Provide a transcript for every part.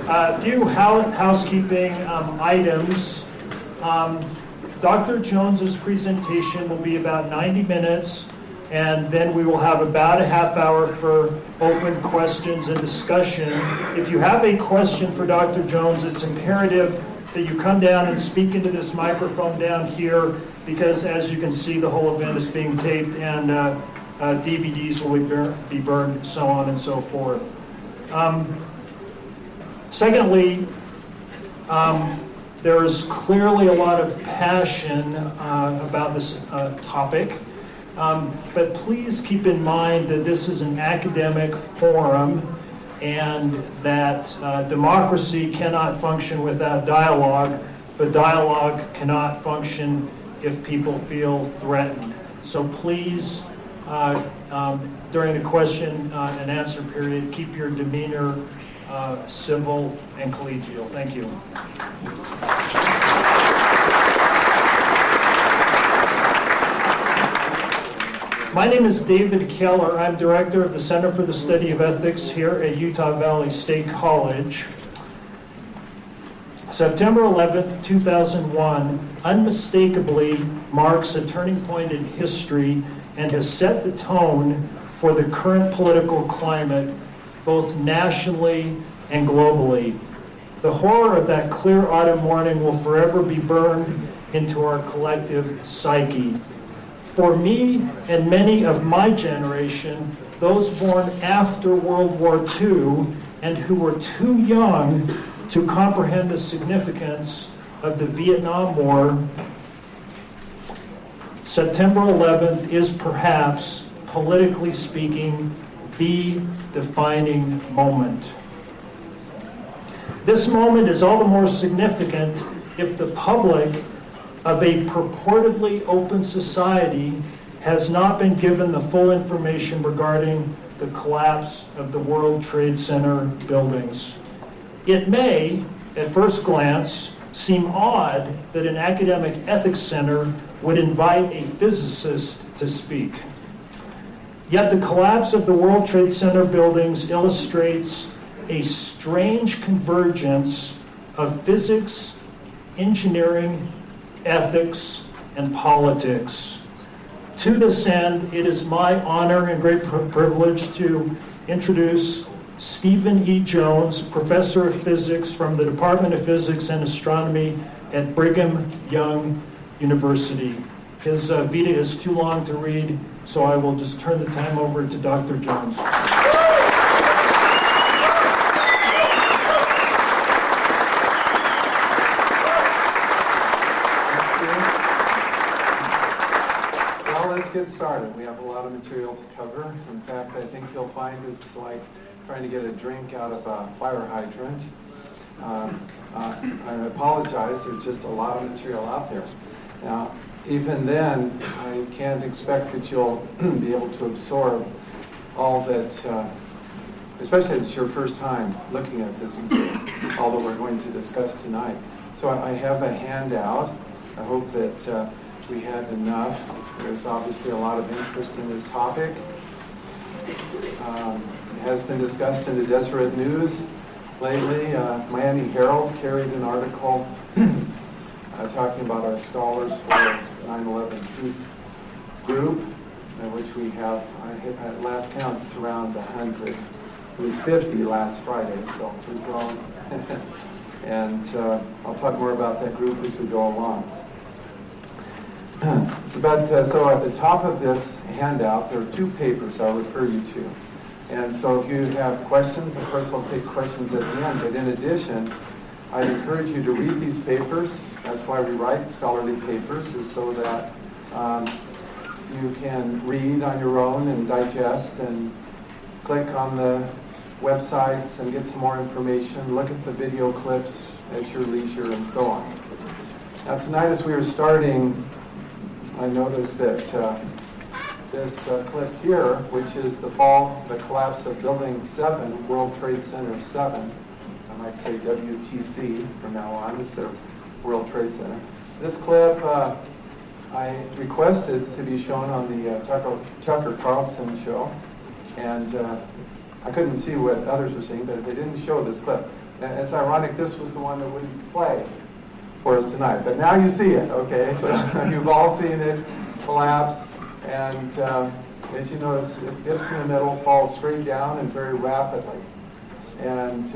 A few housekeeping items. Dr. Jones's presentation will be about 90 minutes, and then we will have about a half hour for open questions and discussion. If you have a question for Dr. Jones, it's imperative that you come down and speak into this microphone down here, because as you can see, the whole event is being taped, and DVDs will be burned, so on and so forth. Secondly, there is clearly a lot of passion about this topic, but please keep in mind that this is an academic forum and that democracy cannot function without dialogue, but dialogue cannot function if people feel threatened. So please, during the question and answer period, keep your demeanor civil and collegial. Thank you. My name is David Keller. I'm director of the Center for the Study of Ethics here at Utah Valley State College. September 11th, 2001 unmistakably marks a turning point in history and has set the tone for the current political climate, both nationally and globally. The horror of that clear autumn morning will forever be burned into our collective psyche. For me and many of my generation, those born after World War II and who were too young to comprehend the significance of the Vietnam War, September 11th is perhaps, politically speaking, the defining moment. This moment is all the more significant if the public of a purportedly open society has not been given the full information regarding the collapse of the World Trade Center buildings. It may, at first glance, seem odd that an academic ethics center would invite a physicist to speak. Yet the collapse of the World Trade Center buildings illustrates a strange convergence of physics, engineering, ethics, and politics. To this end, it is my honor and great privilege to introduce Stephen E. Jones, Professor of Physics from the Department of Physics and Astronomy at Brigham Young University. His vita is too long to read, so I will just turn the time over to Dr. Jones. Get started. We have a lot of material to cover. In fact, I think you'll find it's like trying to get a drink out of a fire hydrant. I apologize, there's just a lot of material out there. Now, even then, I can't expect that you'll be able to absorb all that, especially if it's your first time looking at this material, all that we're going to discuss tonight. So I have a handout. I hope that we had enough. There's obviously a lot of interest in this topic. It has been discussed in the Deseret News lately. Miami Herald carried an article talking about our scholars for 9/11 Truth Group, in which we have, at last count, it's around 100. It was 50 last Friday, so we've grown. And I'll talk more about that group as we go along. So at the top of this handout, there are two papers I'll refer you to. And so if you have questions, of course I'll take questions at the end. But in addition, I'd encourage you to read these papers. That's why we write scholarly papers, is so that you can read on your own and digest and click on the websites and get some more information, look at the video clips at your leisure, and so on. Now tonight as we were starting, I noticed that this clip here, which is the collapse of Building 7, World Trade Center 7, I might say WTC from now on, is their World Trade Center. This clip I requested to be shown on the Tucker Carlson show, and I couldn't see what others were seeing, but they didn't show this clip. And it's ironic, this was the one that wouldn't play for us tonight. But now you see it, okay? So you've all seen it collapse. And as you notice, it dips in the middle, falls straight down and very rapidly. And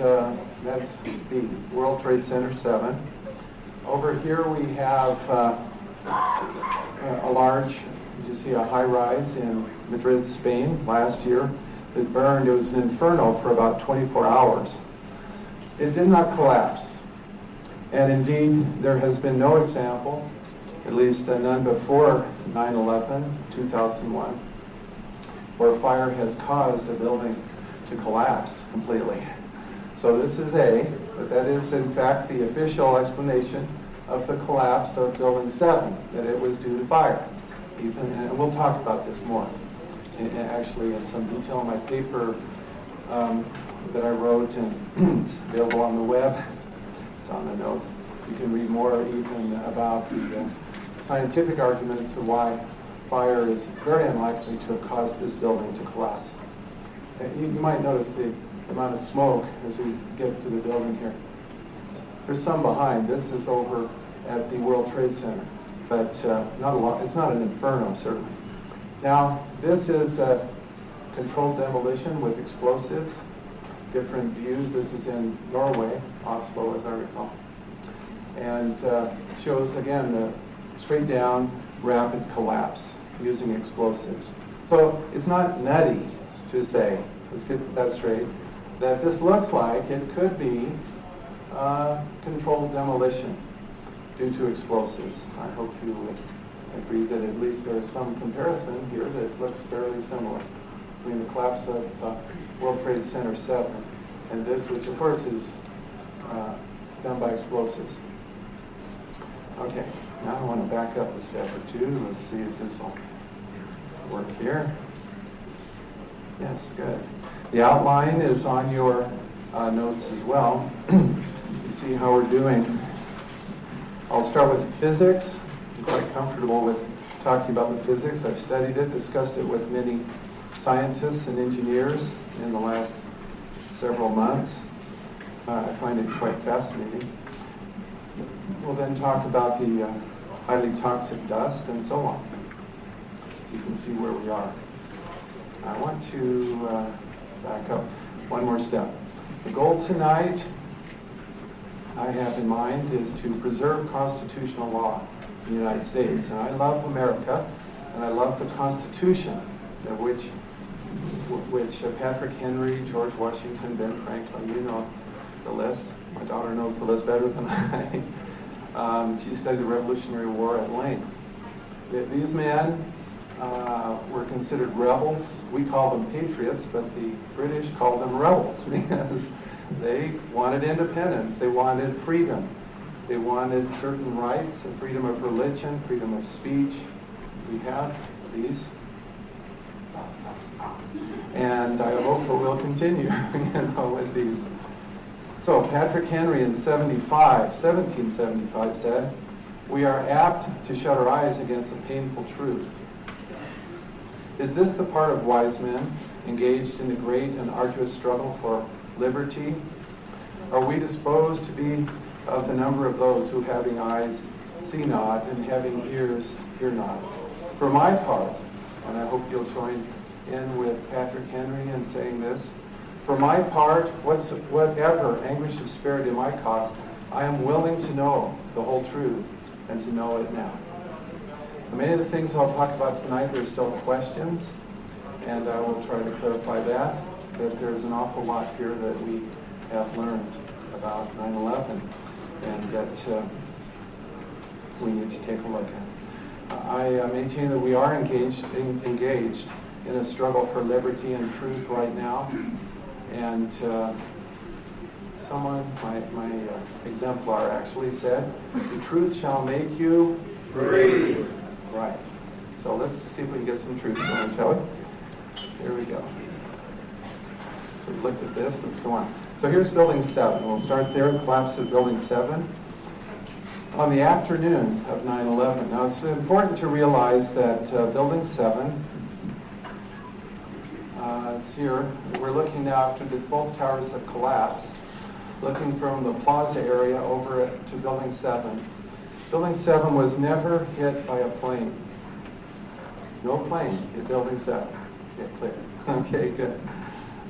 that's the World Trade Center 7. Over here we have a large, you see a high-rise in Madrid, Spain, last year. It burned. It was an inferno for about 24 hours. It did not collapse. And indeed, there has been no example, at least none before 9/11, 2001, where fire has caused a building to collapse completely. So this is but that is in fact the official explanation of the collapse of Building 7, that it was due to fire. And we'll talk about this more, actually in some detail in my paper that I wrote, and it's available on the web. It's on the notes. You can read more even about the scientific arguments of why fire is very unlikely to have caused this building to collapse. You might notice the amount of smoke as we get to the building here. There's some behind. This is over at the World Trade Center, but not a lot. It's not an inferno, certainly. Now, this is a controlled demolition with explosives, different views. This is in Norway, Oslo, as I recall, and shows, again, the straight down, rapid collapse using explosives. So it's not nutty to say, let's get that straight, that this looks like it could be controlled demolition due to explosives. I hope you would agree that at least there's some comparison here that looks fairly similar between the collapse of World Trade Center 7 and this, which of course is done by explosives. Okay, now I want to back up a step or two. Let's see if this will work here. Yes, good. The outline is on your notes as well. You see how we're doing. I'll start with physics. I'm quite comfortable with talking about the physics. I've studied it, discussed it with many scientists and engineers in the last several months. I find it quite fascinating. We'll then talk about the highly toxic dust and so on. So you can see where we are. I want to back up one more step. The goal tonight I have in mind is to preserve constitutional law in the United States. And I love America, and I love the Constitution, which Patrick Henry, George Washington, Ben Franklin, you know the list. My daughter knows the list better than I. She studied the Revolutionary War at length. These men were considered rebels. We call them patriots, but the British called them rebels because they wanted independence. They wanted freedom. They wanted certain rights, freedom of religion, freedom of speech. We have these. And I hope it will continue with these. So Patrick Henry in 1775 said, "We are apt to shut our eyes against a painful truth. Is this the part of wise men engaged in the great and arduous struggle for liberty? Are we disposed to be of the number of those who, having eyes, see not, and having ears, hear not? For my part," and I hope you'll join in with Patrick Henry in saying this, "for my part, whatever anguish of spirit it might cost, I am willing to know the whole truth and to know it now." Many of the things I'll talk about tonight, there's still questions, and I will try to clarify that there's an awful lot here that we have learned about 9/11 and that we need to take a look at. I maintain that we are engaged in a struggle for liberty and truth right now, and someone, my exemplar actually said, "The truth shall make you free." Right. So let's see if we can get some truth going, shall we? Here we go. We've looked at this. Let's go on. So here's Building 7. We'll start there, the collapse of Building 7. On the afternoon of 9/11. Now it's important to realize that Building 7 That's here. We're looking now after both towers have collapsed, looking from the plaza area over to Building 7. Building 7 was never hit by a plane. No plane hit Building 7. Okay, clear. Okay, good.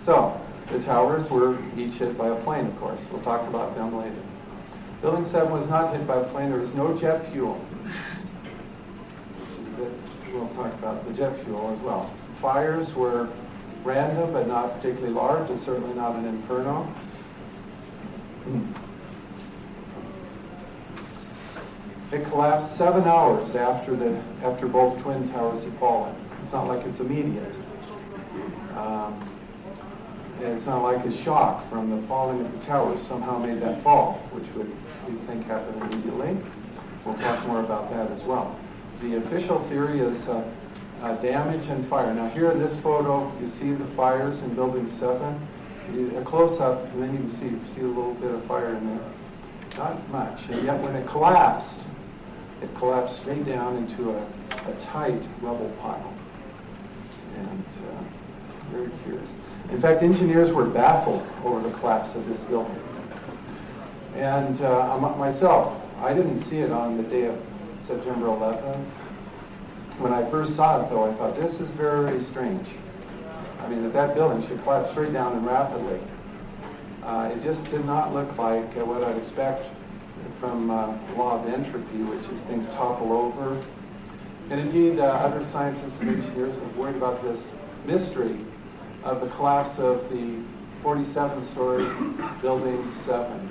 So, the towers were each hit by a plane, of course. We'll talk about them later. Building 7 was not hit by a plane. There was no jet fuel, which is a bit, we'll talk about the jet fuel as well. Fires were random, but not particularly large, and certainly not an inferno. It collapsed 7 hours after both twin towers had fallen. It's not like it's immediate. It's not like a shock from the falling of the towers somehow made that fall, which would, we think, happen immediately. We'll talk more about that as well. The official theory is damage and fire. Now here in this photo, you see the fires in Building 7. A close-up, and then you can see a little bit of fire in there. Not much. And yet when it collapsed straight down into a tight rubble pile. And very curious. In fact, engineers were baffled over the collapse of this building. And myself, I didn't see it on the day of September 11th. When I first saw it, though, I thought, this is very strange. I mean, that building should collapse straight down and rapidly. It just did not look like what I'd expect from law of entropy, which is things topple over. And indeed, other scientists and engineers have worried about this mystery of the collapse of the 47-story Building 7.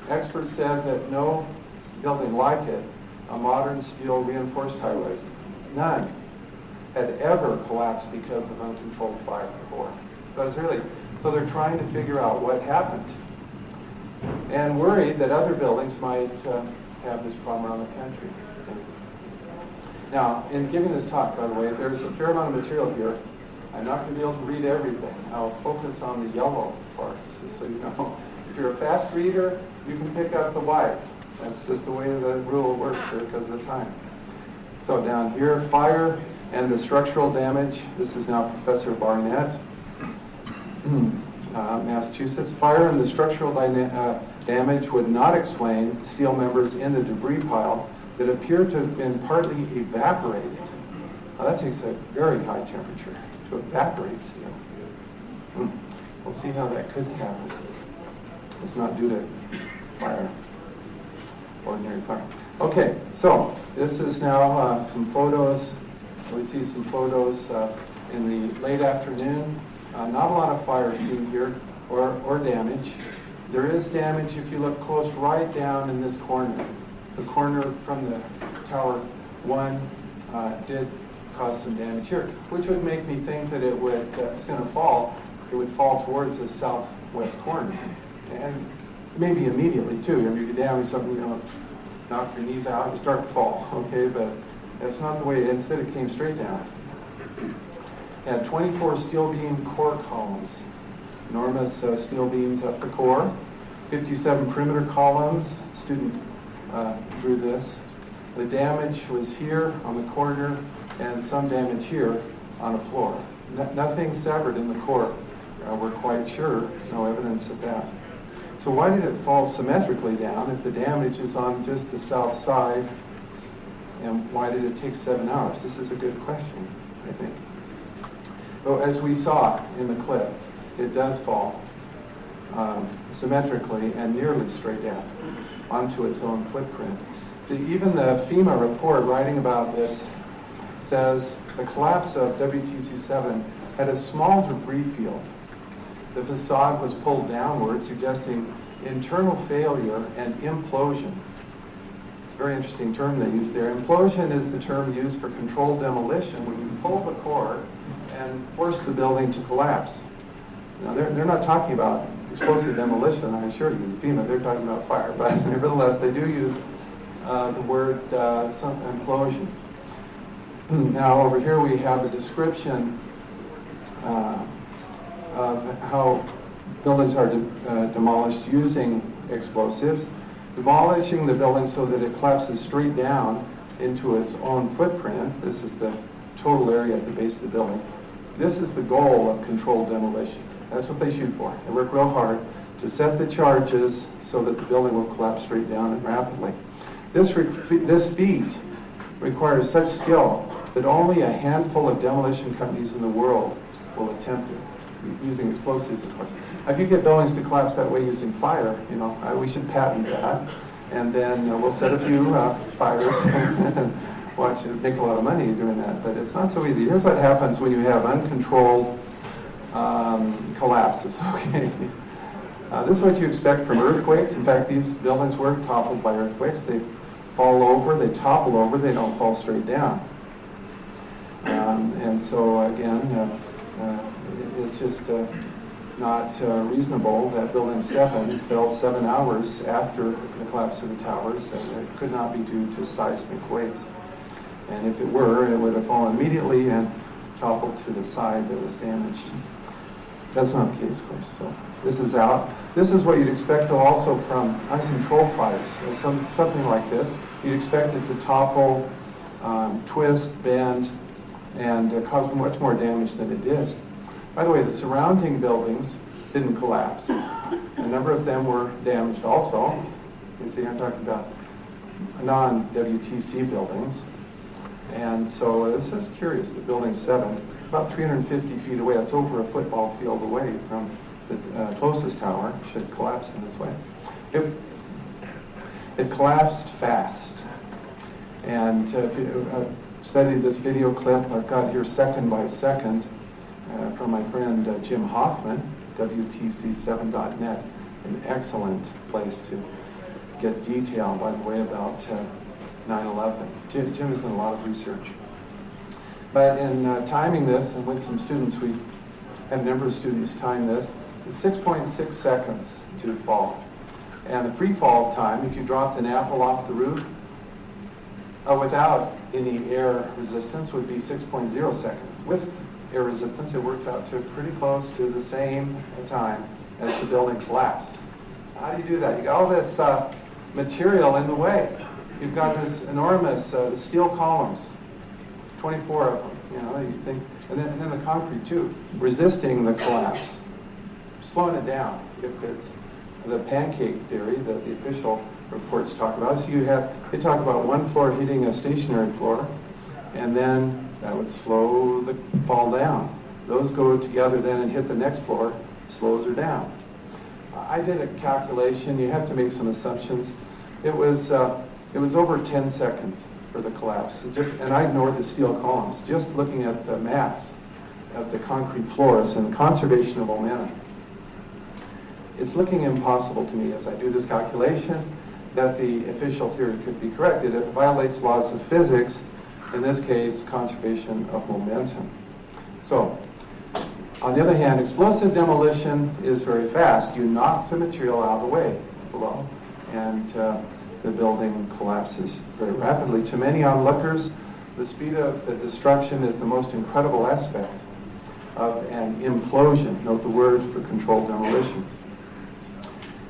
Experts said that no building like it, a modern steel reinforced high-rise, none had ever collapsed because of uncontrolled fire before. So they're trying to figure out what happened, and worried that other buildings might have this problem around the country. Now, in giving this talk, by the way, there's a fair amount of material here. I'm not going to be able to read everything. I'll focus on the yellow parts, just so you know. If you're a fast reader, you can pick up the white. That's just the way the rule works here because of the time. So down here, fire and the structural damage. This is now Professor Barnett, Massachusetts. Fire and the structural damage would not explain steel members in the debris pile that appear to have been partly evaporated. Now that takes a very high temperature to evaporate steel. We'll see how that could happen. It's not due to fire, ordinary fire. Okay, so this is now some photos. We see some photos in the late afternoon. Not a lot of fire seen here, or damage. There is damage if you look close right down in this corner. The corner from the Tower 1 did cause some damage here, which would make me think that it would, it's going to fall, it would fall towards the southwest corner. And maybe immediately too. I mean, if you damage something, you know, knock your knees out, you start to fall, okay? But that's not the way, instead it came straight down. It had 24 steel beam core columns, enormous steel beams up the core, 57 perimeter columns. Student drew this. The damage was here on the corner and some damage here on the floor. Nothing severed in the core. We're quite sure, no evidence of that. So why did it fall symmetrically down if the damage is on just the south side? And why did it take 7 hours? This is a good question, I think. So as we saw in the clip, it does fall symmetrically and nearly straight down onto its own footprint. Even the FEMA report writing about this says the collapse of WTC-7 had a small debris field. The facade was pulled downward, suggesting internal failure and implosion. It's a very interesting term they use there. Implosion is the term used for controlled demolition when you pull the core and force the building to collapse. Now, they're not talking about explosive demolition, I assure you, FEMA, they're talking about fire, but nevertheless, they do use the word some implosion. Now, over here we have a description of how buildings are demolished using explosives. Demolishing the building so that it collapses straight down into its own footprint. This is the total area at the base of the building. This is the goal of controlled demolition. That's what they shoot for. They work real hard to set the charges so that the building will collapse straight down and rapidly. This feat requires such skill that only a handful of demolition companies in the world will attempt it, using explosives, of course. If you get buildings to collapse that way using fire, we should patent that, and then we'll set a few fires and watch it make a lot of money doing that. But it's not so easy. Here's what happens when you have uncontrolled collapses. Okay, this is what you expect from earthquakes. In fact, these buildings were toppled by earthquakes. They fall over, they topple over, they don't fall straight down. And so again, it's just not reasonable that Building 7 fell 7 hours after the collapse of the towers, and it could not be due to seismic waves. And if it were, it would have fallen immediately and toppled to the side that was damaged. That's not the case, of course. So this is out. This is what you'd expect also from uncontrolled fires. So something like this, you'd expect it to topple, twist, bend, and cause much more damage than it did. By the way, the surrounding buildings didn't collapse. A number of them were damaged also. You see, I'm talking about non-WTC buildings. And so this is curious, the Building 7, about 350 feet away, that's over a football field away from the closest tower, should collapse in this way. It collapsed fast. And if you studied this video clip, I've got here second by second from my friend Jim Hoffman, WTC7.net, an excellent place to get detail, by the way, about 9/11. Jim has done a lot of research. But in timing this, and with some students, we had a number of students time this, it's 6.6 seconds to fall. And the free fall time, if you dropped an apple off the roof without any air resistance, would be 6.0 seconds. With air resistance, it works out to pretty close to the same time as the building collapsed. How do you do that? You got all this material in the way. You've got this enormous steel columns, 24 of them, you think, and then the concrete too, resisting the collapse, slowing it down if it's the pancake theory that the official reports talk about. So they talk about one floor hitting a stationary floor, and then that would slow the fall down. Those go together then and hit the next floor, slows her down. I did a calculation. You have to make some assumptions. It was over 10 seconds for the collapse. And I ignored the steel columns, just looking at the mass of the concrete floors and the conservation of momentum. It's looking impossible to me as I do this calculation that the official theory could be correct. It violates laws of physics, in this case, conservation of momentum. So, on the other hand, explosive demolition is very fast. You knock the material out of the way below, and the building collapses very rapidly. To many onlookers, the speed of the destruction is the most incredible aspect of an implosion. Note the word for controlled demolition.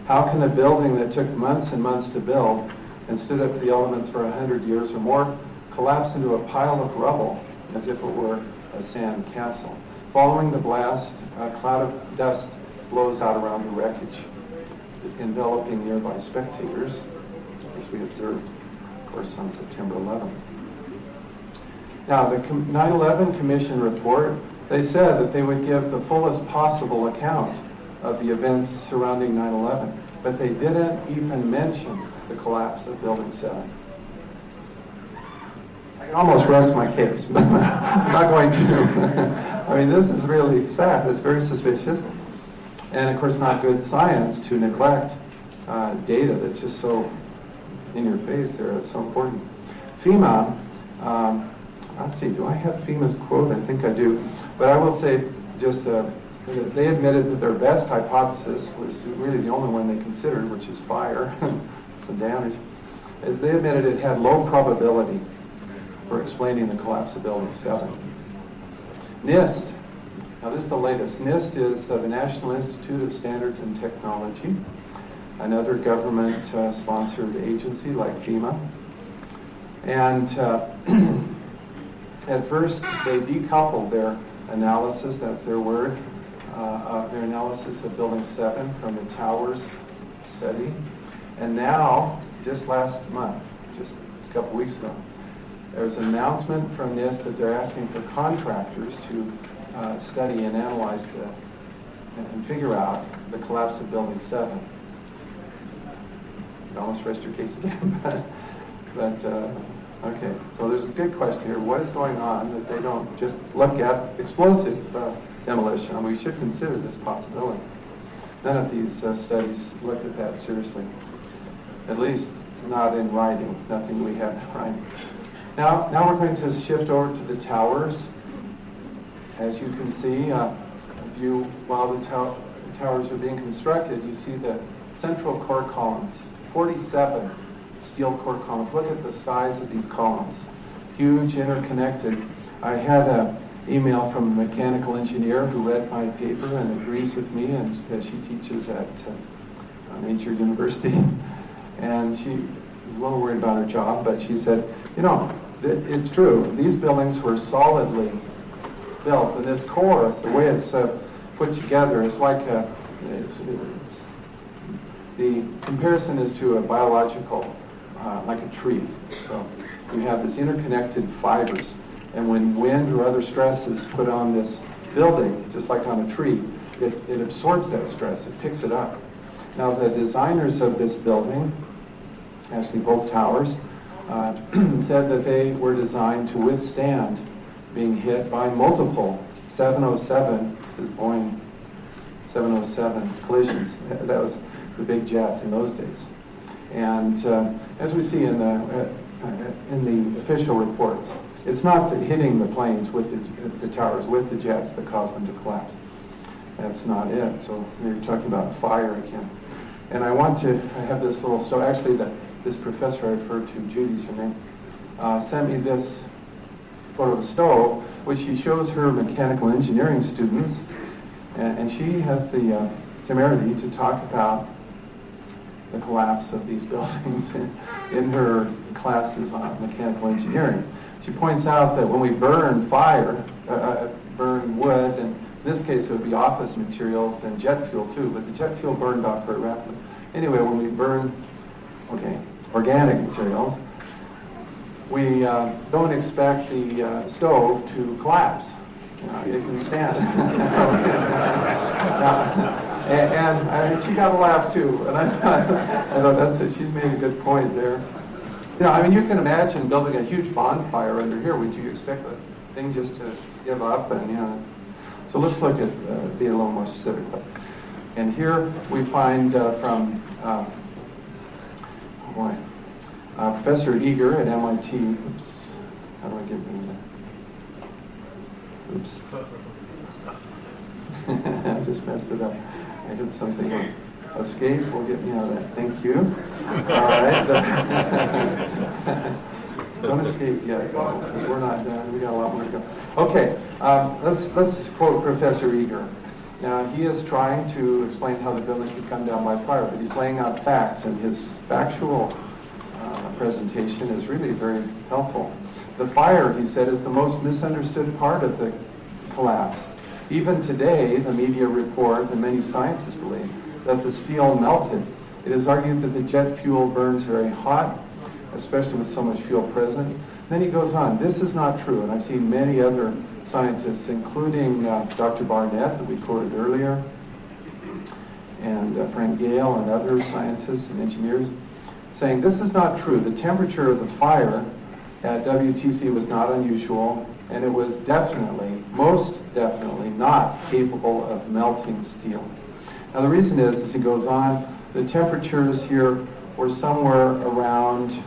How can a building that took months and months to build and stood up to the elements for 100 years or more collapse into a pile of rubble as if it were a sand castle? Following the blast, a cloud of dust blows out around the wreckage, enveloping nearby spectators, as we observed, of course, on September 11th. Now, the 9/11 Commission report, they said that they would give the fullest possible account of the events surrounding 9/11, but they didn't even mention the collapse of Building 7. I can almost rest my case, but I'm not going to. I mean, this is really sad. It's very suspicious. And, of course, not good science to neglect data that's just so in your face there. It's so important. FEMA, let's see, do I have FEMA's quote? I think I do. But I will say just they admitted that their best hypothesis was really the only one they considered, which is fire, some damage, is they admitted it had low probability for explaining the collapse of Building 7. NIST, now this is the latest. NIST is the National Institute of Standards and Technology, another government-sponsored agency like FEMA. And at first they decoupled their analysis, that's their word, their analysis of Building 7 from the Towers study. And now, just last month, just a couple weeks ago, there was an announcement from NIST that they're asking for contractors to study and analyze and figure out the collapse of Building 7. You almost rest your case again, but okay. So there's a good question here. What is going on that they don't just look at explosive demolition? And we should consider this possibility. None of these studies look at that seriously. At least not in writing. Nothing we have in writing. Now we're going to shift over to the towers. As you can see, while the towers are being constructed, you see the central core columns, 47 steel core columns. Look at the size of these columns. Huge, interconnected. I had an email from a mechanical engineer who read my paper and agrees with me, and she teaches at a major university. And she was a little worried about her job, but she said, you know, it's true. These buildings were solidly built, and this core, the way it's put together, is like the comparison is to a biological, like a tree. So you have this interconnected fibers, and when wind or other stress is put on this building, just like on a tree, it absorbs that stress, it picks it up. Now the designers of this building, actually both towers, said that they were designed to withstand being hit by multiple 707, this Boeing 707 collisions. That was the big jet in those days. And as we see in the official reports, it's not hitting the planes with the towers, with the jets that cause them to collapse. That's not it. So you're talking about fire again. And I have this little story. Actually, this professor I referred to, Judy's her name, sent me this photo of a stove, which she shows her mechanical engineering students, and she has the temerity to talk about the collapse of these buildings in her classes on mechanical engineering. She points out that when we burn burn wood, and in this case it would be office materials and jet fuel too, but the jet fuel burned off very rapidly. Anyway, when we burn, organic materials, we don't expect the stove to collapse. It can stand. And she got a laugh too. And I thought that's it. She's made a good point there. You can imagine building a huge bonfire under here. Would you expect the thing just to give up? And so let's look at be a little more specific. And here we find from Professor Eager at MIT. Oops, how do I get rid of that? Oops. I just messed it up. I did something like escape will get me out of that. Thank you. All right. Don't escape yet, because we're not done. We got a lot more to go. Okay. Let's quote Professor Eager. Now, he is trying to explain how the building could come down by fire, but he's laying out facts, and his factual presentation is really very helpful. The fire, he said, is the most misunderstood part of the collapse. Even today, the media report and many scientists believe that the steel melted. It is argued that the jet fuel burns very hot, especially with so much fuel present. Then he goes on, this is not true, and I've seen many other scientists, including Dr. Barnett, that we quoted earlier, and Frank Gale and other scientists and engineers, saying this is not true. The temperature of the fire at WTC was not unusual, and it was most definitely not capable of melting steel. Now the reason is, as he goes on, the temperatures here were somewhere around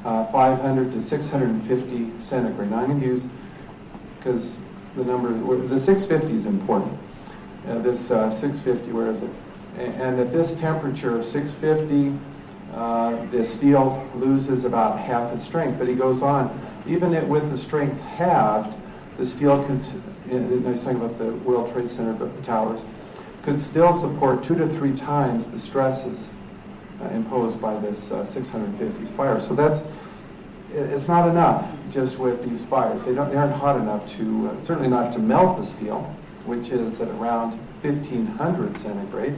500 to 650 centigrade. Now I'm going to use, because the 650 is important. This 650, where is it? And at this temperature of 650, the steel loses about half its strength. But he goes on, even with the strength halved, the steel could, and I was talking about the World Trade Center towers, could still support 2 to 3 times the stresses imposed by this 650 fire. So that's it's not enough just with these fires. They aren't hot enough to, certainly not to melt the steel, which is at around 1500 centigrade,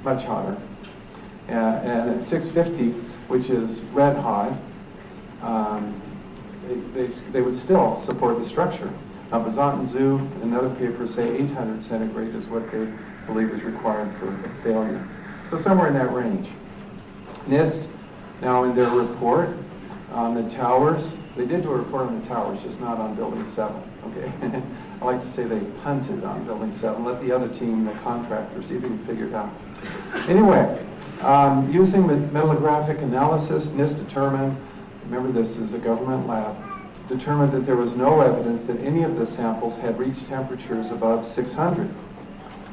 much hotter. And at 650, which is red hot, they would still support the structure. Now, Bazant and Zhu and other papers say 800 centigrade is what they believe is required for failure. So somewhere in that range. NIST, now in their report on the towers, they did do a report on the towers, just not on Building 7, okay? I like to say they punted on Building 7. Let the other team, the contractor, see if they can figure it out. Anyway, using metallographic analysis, NIST determined, remember this is a government lab, determined that there was no evidence that any of the samples had reached temperatures above 600.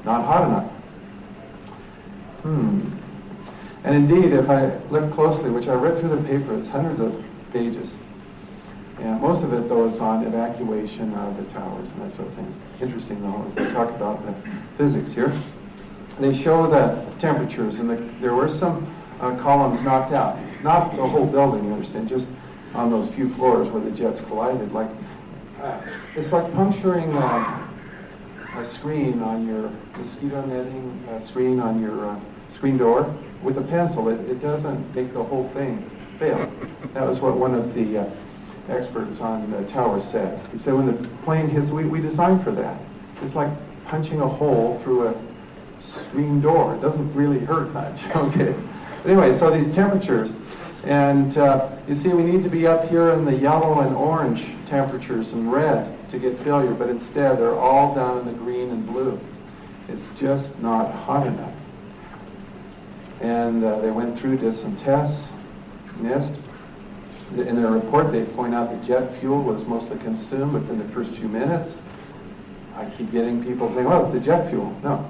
Not hot enough. And indeed, if I look closely, which I read through the paper, it's hundreds of pages. And most of it, though, is on evacuation of the towers and that sort of thing. It's interesting, though, as they talk about the physics here. They show the temperatures, and there were some columns knocked out. Not the whole building, you understand, just on those few floors where the jets collided. Like it's like puncturing a screen on your mosquito netting, screen on your screen door with a pencil. It doesn't make the whole thing fail. That was what one of the experts on the tower said. He said when the plane hits, we designed for that. It's like punching a hole through a screen door. It doesn't really hurt much, okay? But anyway, so these temperatures, and you see we need to be up here in the yellow and orange temperatures and red to get failure, but instead they're all down in the green and blue. It's just not hot enough. And they went through, did some tests, NIST. In their report, they point out that jet fuel was mostly consumed within the first few minutes. I keep getting people saying, well, it's the jet fuel. No.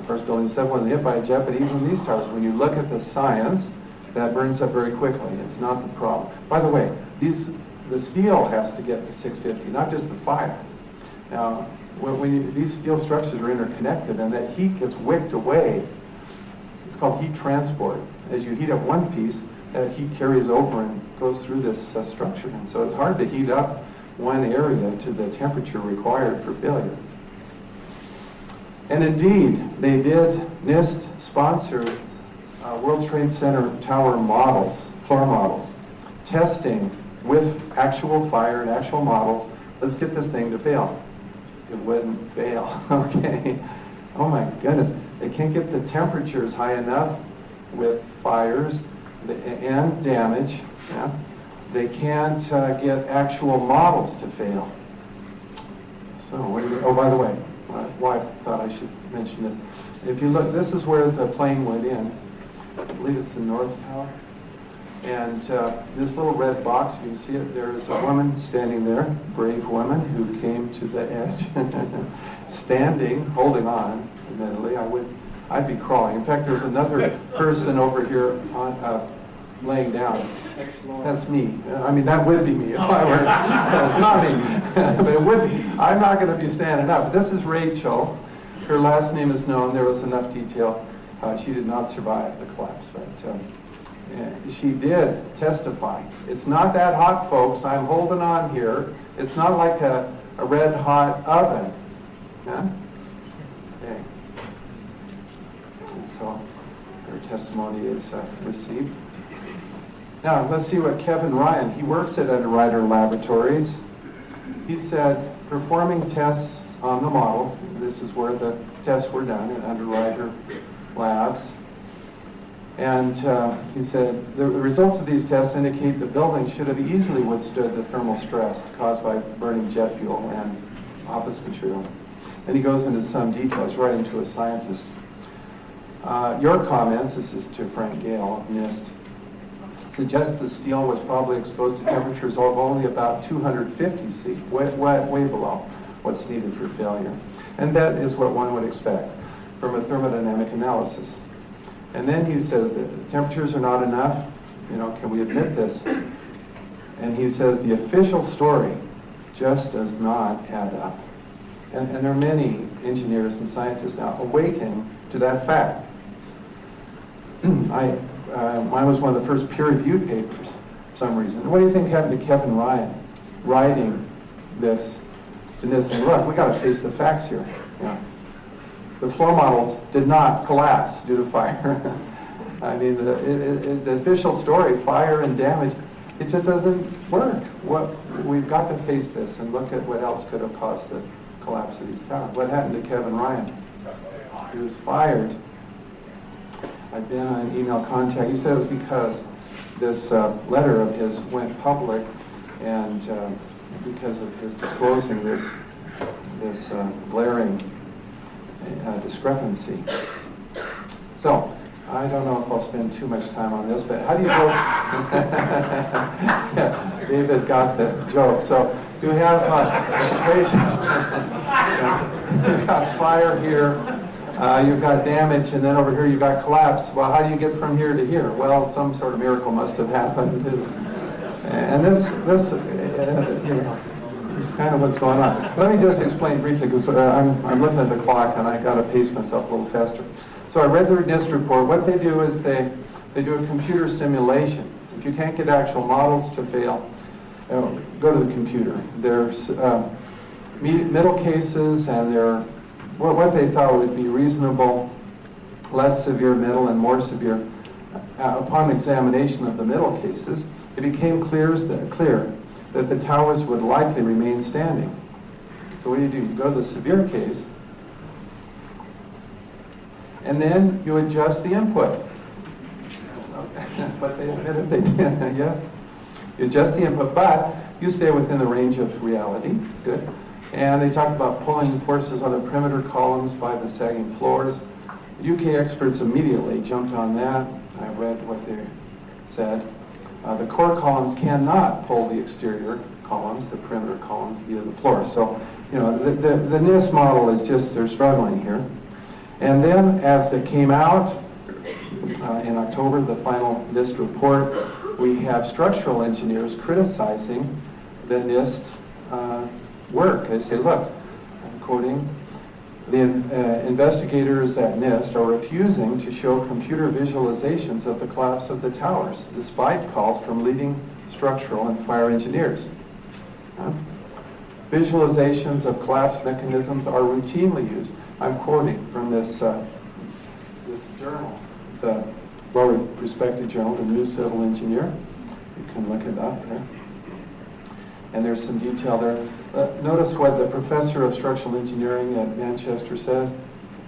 First Building 7 wasn't hit by a jet, but even these towers, when you look at the science, that burns up very quickly. It's not the problem. By the way, the steel has to get to 650, not just the fire. Now, these steel structures are interconnected, and that heat gets wicked away. It's called heat transport. As you heat up one piece, that heat carries over and goes through this structure. And so it's hard to heat up one area to the temperature required for failure. And indeed, they did, NIST sponsored World Trade Center tower models, floor models, testing with actual fire and actual models. Let's get this thing to fail. It wouldn't fail, okay? Oh my goodness. They can't get the temperatures high enough with fires and damage. Yeah? They can't get actual models to fail. So, oh, by the way, why I thought I should mention this. If you look, this is where the plane went in. I believe it's the North Tower. And this little red box, you can see it, there is a woman standing there, brave woman who came to the edge, standing, holding on, admittedly. I'd be crawling. In fact, there's another person over here on, laying down. That's me. I mean, that would be me if I were. It's not me, but it would be. I'm not going to be standing up. This is Rachel. Her last name is known. There was enough detail. She did not survive the collapse, but she did testify. It's not that hot, folks. I'm holding on here. It's not like a red hot oven. Yeah? Okay. And so her testimony is received. Now, let's see what Kevin Ryan, he works at Underwriter Laboratories. He said, performing tests on the models, this is where the tests were done in Underwriter Labs, and he said, the results of these tests indicate the building should have easily withstood the thermal stress caused by burning jet fuel and office materials. And he goes into some details, writing to a scientist. Your comments, this is to Frank Gale of NIST, suggests the steel was probably exposed to temperatures of only about 250 C, way below what's needed for failure. And that is what one would expect from a thermodynamic analysis. And then he says that the temperatures are not enough. You know, can we admit this? And he says the official story just does not add up. And there are many engineers and scientists now awakening to that fact. Mine was one of the first peer-reviewed papers. for some reason. What do you think happened to Kevin Ryan writing this to NIST saying, look, we got to face the facts here. Yeah. The floor models did not collapse due to fire. I mean, the official story, fire and damage, it just doesn't work. We've got to face this and look at what else could have caused the collapse of these towers. What happened to Kevin Ryan? He was fired. I've been on email contact. He said it was because this letter of his went public, and because of his disclosing this glaring discrepancy. So, I don't know if I'll spend too much time on this, but how do you go? Yeah, David got the joke. So, you have a situation. You've got fire here, you've got damage, and then over here you've got collapse. Well, how do you get from here to here? Well, some sort of miracle must have happened. And this you know, is kind of what's going on. Let me just explain briefly, because I'm looking at the clock and I got to pace myself a little faster. So I read the NIST report. What they do is they do a computer simulation. If you can't get actual models to fail, go to the computer. There's middle cases, and they're what they thought would be reasonable, less severe middle, and more severe. Upon examination of the middle cases, it became clear that the towers would likely remain standing. So what do? You go to the severe case, and then you adjust the input. But they admitted they did, yes. You adjust the input, but you stay within the range of reality. It's good. And they talked about pulling forces on the perimeter columns by the sagging floors. UK experts immediately jumped on that. I read what they said. The core columns cannot pull the exterior columns, the perimeter columns, via the floor. So, you know, the NIST model is just, they're struggling here. And then, as it came out in October, the final NIST report, we have structural engineers criticizing the NIST work. They say, look, I'm quoting, the investigators at NIST are refusing to show computer visualizations of the collapse of the towers, despite calls from leading structural and fire engineers. Visualizations of collapse mechanisms are routinely used. I'm quoting from this journal. It's a well-respected journal, the New Civil Engineer. You can look it up there. And there's some detail there. Notice what the professor of structural engineering at Manchester says,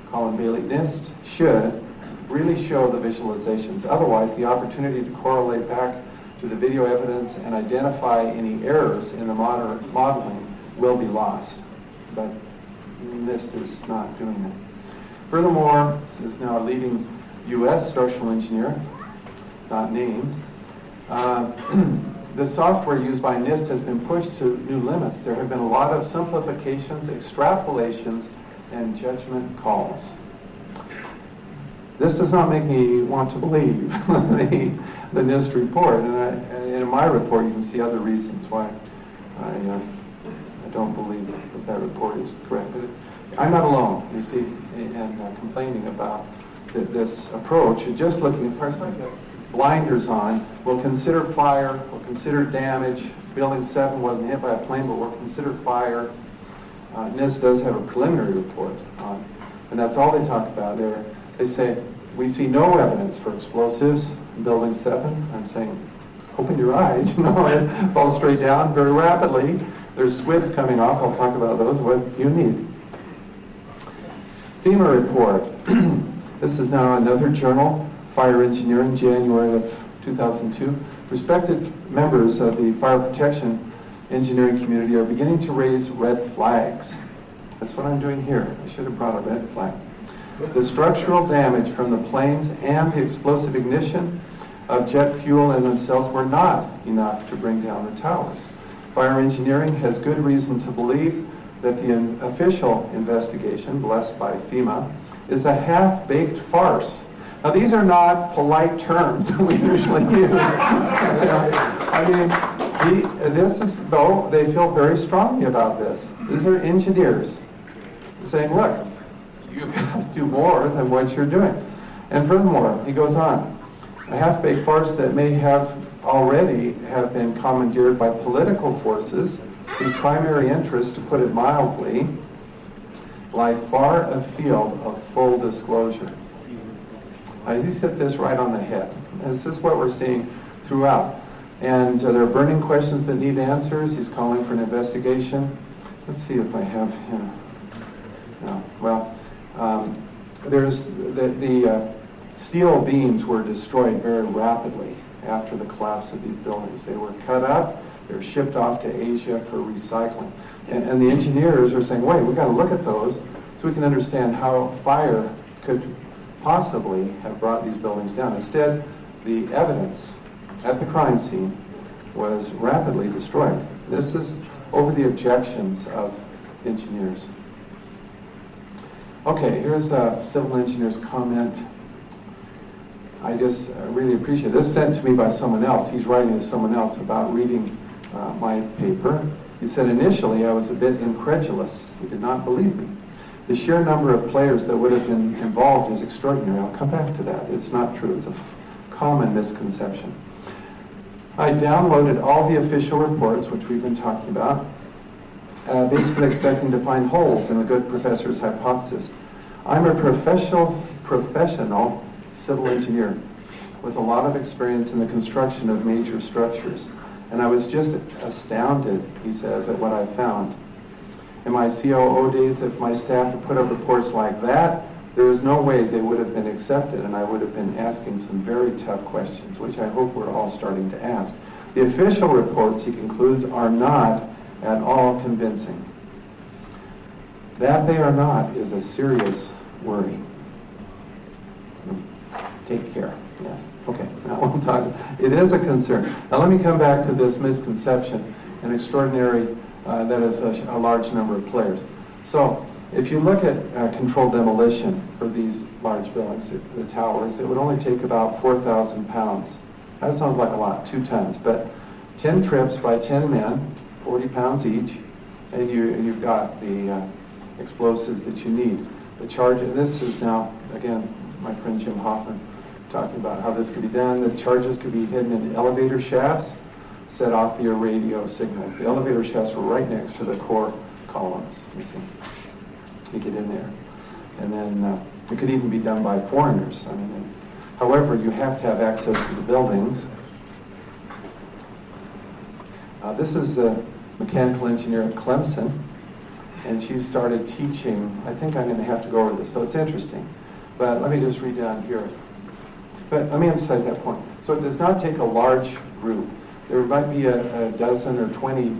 Colin Bailey. NIST should really show the visualizations. Otherwise, the opportunity to correlate back to the video evidence and identify any errors in the modeling will be lost. But NIST is not doing that. Furthermore, is now a leading U.S. structural engineer, not named. The software used by NIST has been pushed to new limits. There have been a lot of simplifications, extrapolations, and judgment calls. This does not make me want to believe the NIST report. And in my report, you can see other reasons why I don't believe that report is correct. But I'm not alone, you see, in complaining about this approach. You're just looking at parts like that. Blinders on, we'll consider fire, we'll consider damage. Building 7 wasn't hit by a plane, but we'll consider fire. NIST does have a preliminary report on, and that's all they talk about there. They say, we see no evidence for explosives in Building 7. I'm saying, open your eyes, it falls straight down very rapidly. There's squids coming off, I'll talk about those, what you need. FEMA report. This is now another journal. Fire Engineering, January of 2002. Respected members of the fire protection engineering community are beginning to raise red flags. That's what I'm doing here. I should have brought a red flag. The structural damage from the planes and the explosive ignition of jet fuel in themselves were not enough to bring down the towers. Fire engineering has good reason to believe that the official investigation, blessed by FEMA, is a half-baked farce. Now, these are not polite terms that we usually use. I mean, this is, though, they feel very strongly about this. These are engineers saying, look, you've got to do more than what you're doing. And furthermore, he goes on, A half-baked farce that may have already have been commandeered by political forces whose primary interest, to put it mildly, lie far afield of full disclosure. He's hit this right on the head. This is what we're seeing throughout. And there are burning questions that need answers. He's calling for an investigation. Let's see if I have him. No. Well, there's the steel beams were destroyed very rapidly after the collapse of these buildings. They were cut up, they were shipped off to Asia for recycling. And the engineers are saying, wait, we've got to look at those so we can understand how fire could possibly have brought these buildings down. Instead, the evidence at the crime scene was rapidly destroyed. This is over the objections of engineers. Okay, here's a civil engineer's comment. I just really appreciate it. This is sent to me by someone else. He's writing to someone else about reading my paper. He said, initially I was a bit incredulous. He did not believe me. The sheer number of players that would have been involved is extraordinary. I'll come back to that. It's not true. It's a common misconception. I downloaded all the official reports, which we've been talking about, basically expecting to find holes in the good professor's hypothesis. I'm a professional civil engineer with a lot of experience in the construction of major structures. And I was just astounded, he says, at what I found. In my COO days, if my staff had put up reports like that, there was no way they would have been accepted, and I would have been asking some very tough questions, which I hope we're all starting to ask. The official reports, he concludes, are not at all convincing. That they are not is a serious worry. Take care. Yes. Okay. Now I'm talking. It is a concern. Now let me come back to this misconception, an extraordinary, that is a large number of players. So if you look at controlled demolition for these large buildings, the towers, it would only take about 4,000 pounds. That sounds like a lot, 2 tons, but 10 trips by 10 men, 40 pounds each, and you've got the explosives that you need. The charge, and this is now, again, my friend Jim Hoffman talking about how this could be done. The charges could be hidden in elevator shafts, set off via radio signals. The elevator shafts were right next to the core columns, you see. You get in there. And then it could even be done by foreigners. I mean, however, you have to have access to the buildings. This is a mechanical engineer at Clemson, and she started teaching. I think I'm going to have to go over this, so it's interesting. But let me just read down here. But let me emphasize that point. So it does not take a large group. There might be a dozen or 20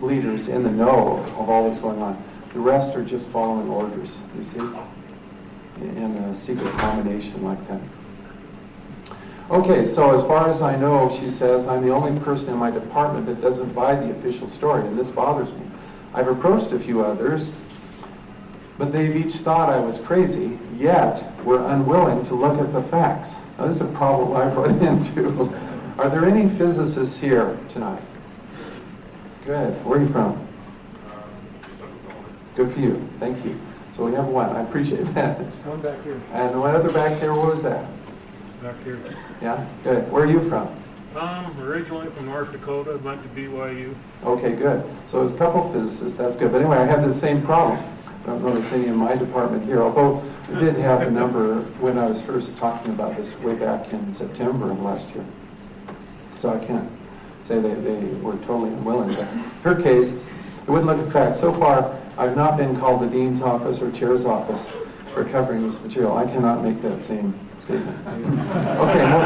leaders in the know of all that's going on. The rest are just following orders, you see, in a secret combination like that. Okay, so as far as I know, she says, I'm the only person in my department that doesn't buy the official story, and this bothers me. I've approached a few others, but they've each thought I was crazy, yet were unwilling to look at the facts. Now, this is a problem I've run into. Are there any physicists here tonight? Good. Where are you from? Good for you. Thank you. So we have one. I appreciate that. One back here. And one other back there. What was that? Back here. Yeah? Good. Where are you from? Originally from North Dakota, went to BYU. Okay, good. So there's a couple physicists. That's good. But anyway, I have the same problem. I don't notice any in my department here, although we did have a number when I was first talking about this way back in September of last year. So I can't say they were totally unwilling. But in her case, it wouldn't look at facts. So far, I've not been called the dean's office or chair's office for covering this material. I cannot make that same statement. Okay, well,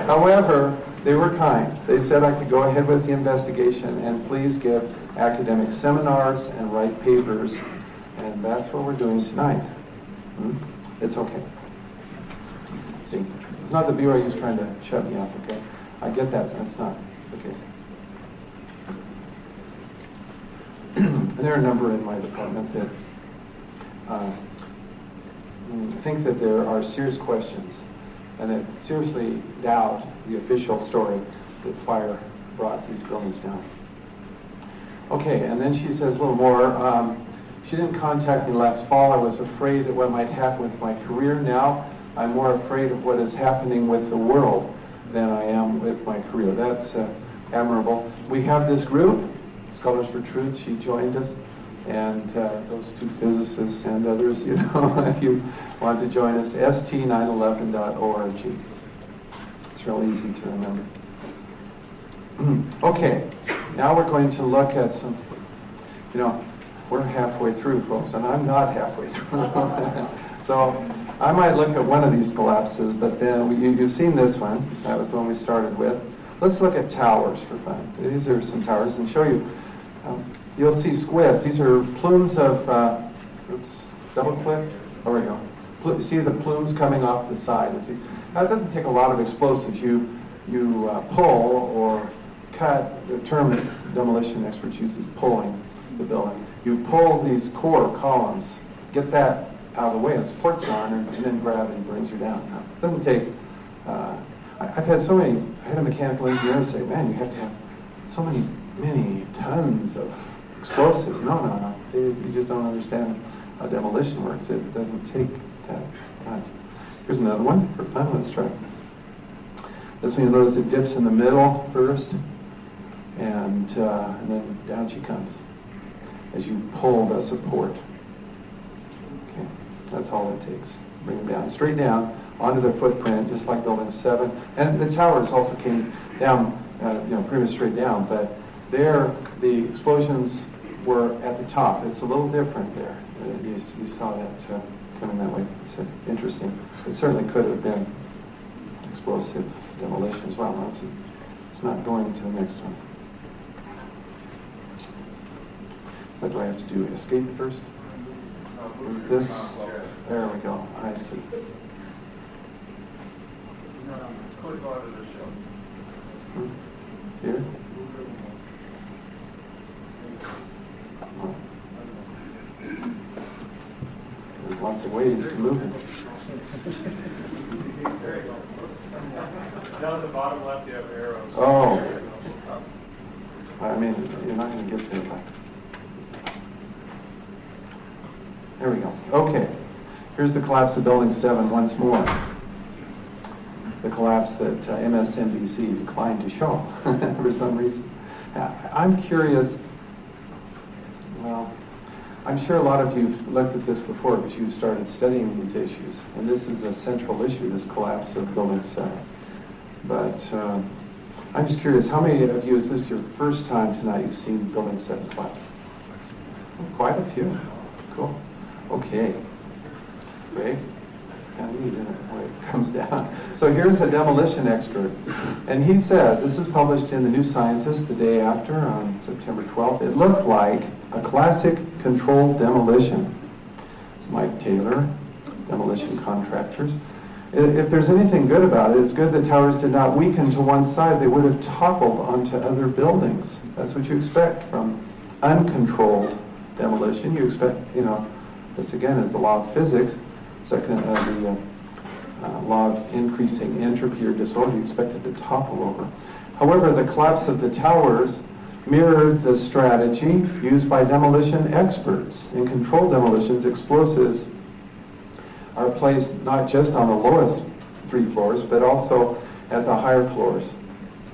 however, they were kind. They said I could go ahead with the investigation and please give academic seminars and write papers, and that's what we're doing tonight. It's okay. See, it's not the BYU's trying to shut me up, okay? I get that, so it's not the case. And there are a number in my department that think that there are serious questions and that seriously doubt the official story that fire brought these buildings down. Okay, and then she says a little more. She didn't contact me last fall. I was afraid that what might happen with my career now. I'm more afraid of what is happening with the world than I am with my career. That's admirable. We have this group, Scholars for Truth. She joined us, and those two physicists and others, you know, if you want to join us, st911.org. It's real easy to remember. Okay, now we're going to look at some, you know, we're halfway through, folks, and I'm not halfway through. So I might look at one of these collapses, but then you've seen this one. That was the one we started with. Let's look at towers for fun. These are some towers, and show you. You'll see squibs. These are plumes of, oops, double click. There we go. See the plumes coming off the side. Now it doesn't take a lot of explosives. You pull or cut. The term that demolition experts use is pulling the building. You pull these core columns, get that out of the way, the support's gone, and then gravity brings you down. Now, it doesn't take. I've had so many. I had a mechanical engineer say, "Man, you have to have so many tons of explosives." No. You just don't understand how demolition works. It doesn't take that much. Here's another one for fun. Let's try. This one, you notice it dips in the middle first, and then down she comes as you pull the support. Okay, that's all it takes. Bring them down, straight down onto their footprint, just like Building 7. And the towers also came down, pretty much straight down, but there the explosions were at the top. It's a little different there. You saw that coming that way. It's interesting. It certainly could have been explosive demolition as well. No, it's not going to the next one. What do I have to do? Escape first? This? There we go. I see. Here? There's lots of ways to move it. Down at the bottom left, you have arrows. Oh. I mean, you're not going to get there. There we go. Okay. Here's the collapse of Building 7 once more. The collapse that MSNBC declined to show for some reason. I'm curious. Well, I'm sure a lot of you have looked at this before, but you've started studying these issues. And this is a central issue, this collapse of Building 7. But I'm just curious, how many of you, is this your first time tonight you've seen Building 7 collapse? Quite a few. Cool. Okay. Great. And when it comes down. So here's a demolition expert. And he says, this is published in the New Scientist the day after, on September 12th. It looked like a classic controlled demolition. It's Mike Taylor, Demolition Contractors. If there's anything good about it, it's good that towers did not weaken to one side. They would have toppled onto other buildings. That's what you expect from uncontrolled demolition. You expect, this again is the law of physics. Second, the law of increasing entropy or disorder, you expect it to topple over. However, the collapse of the towers mirrored the strategy used by demolition experts. In controlled demolitions, explosives are placed not just on the lowest 3 floors, but also at the higher floors,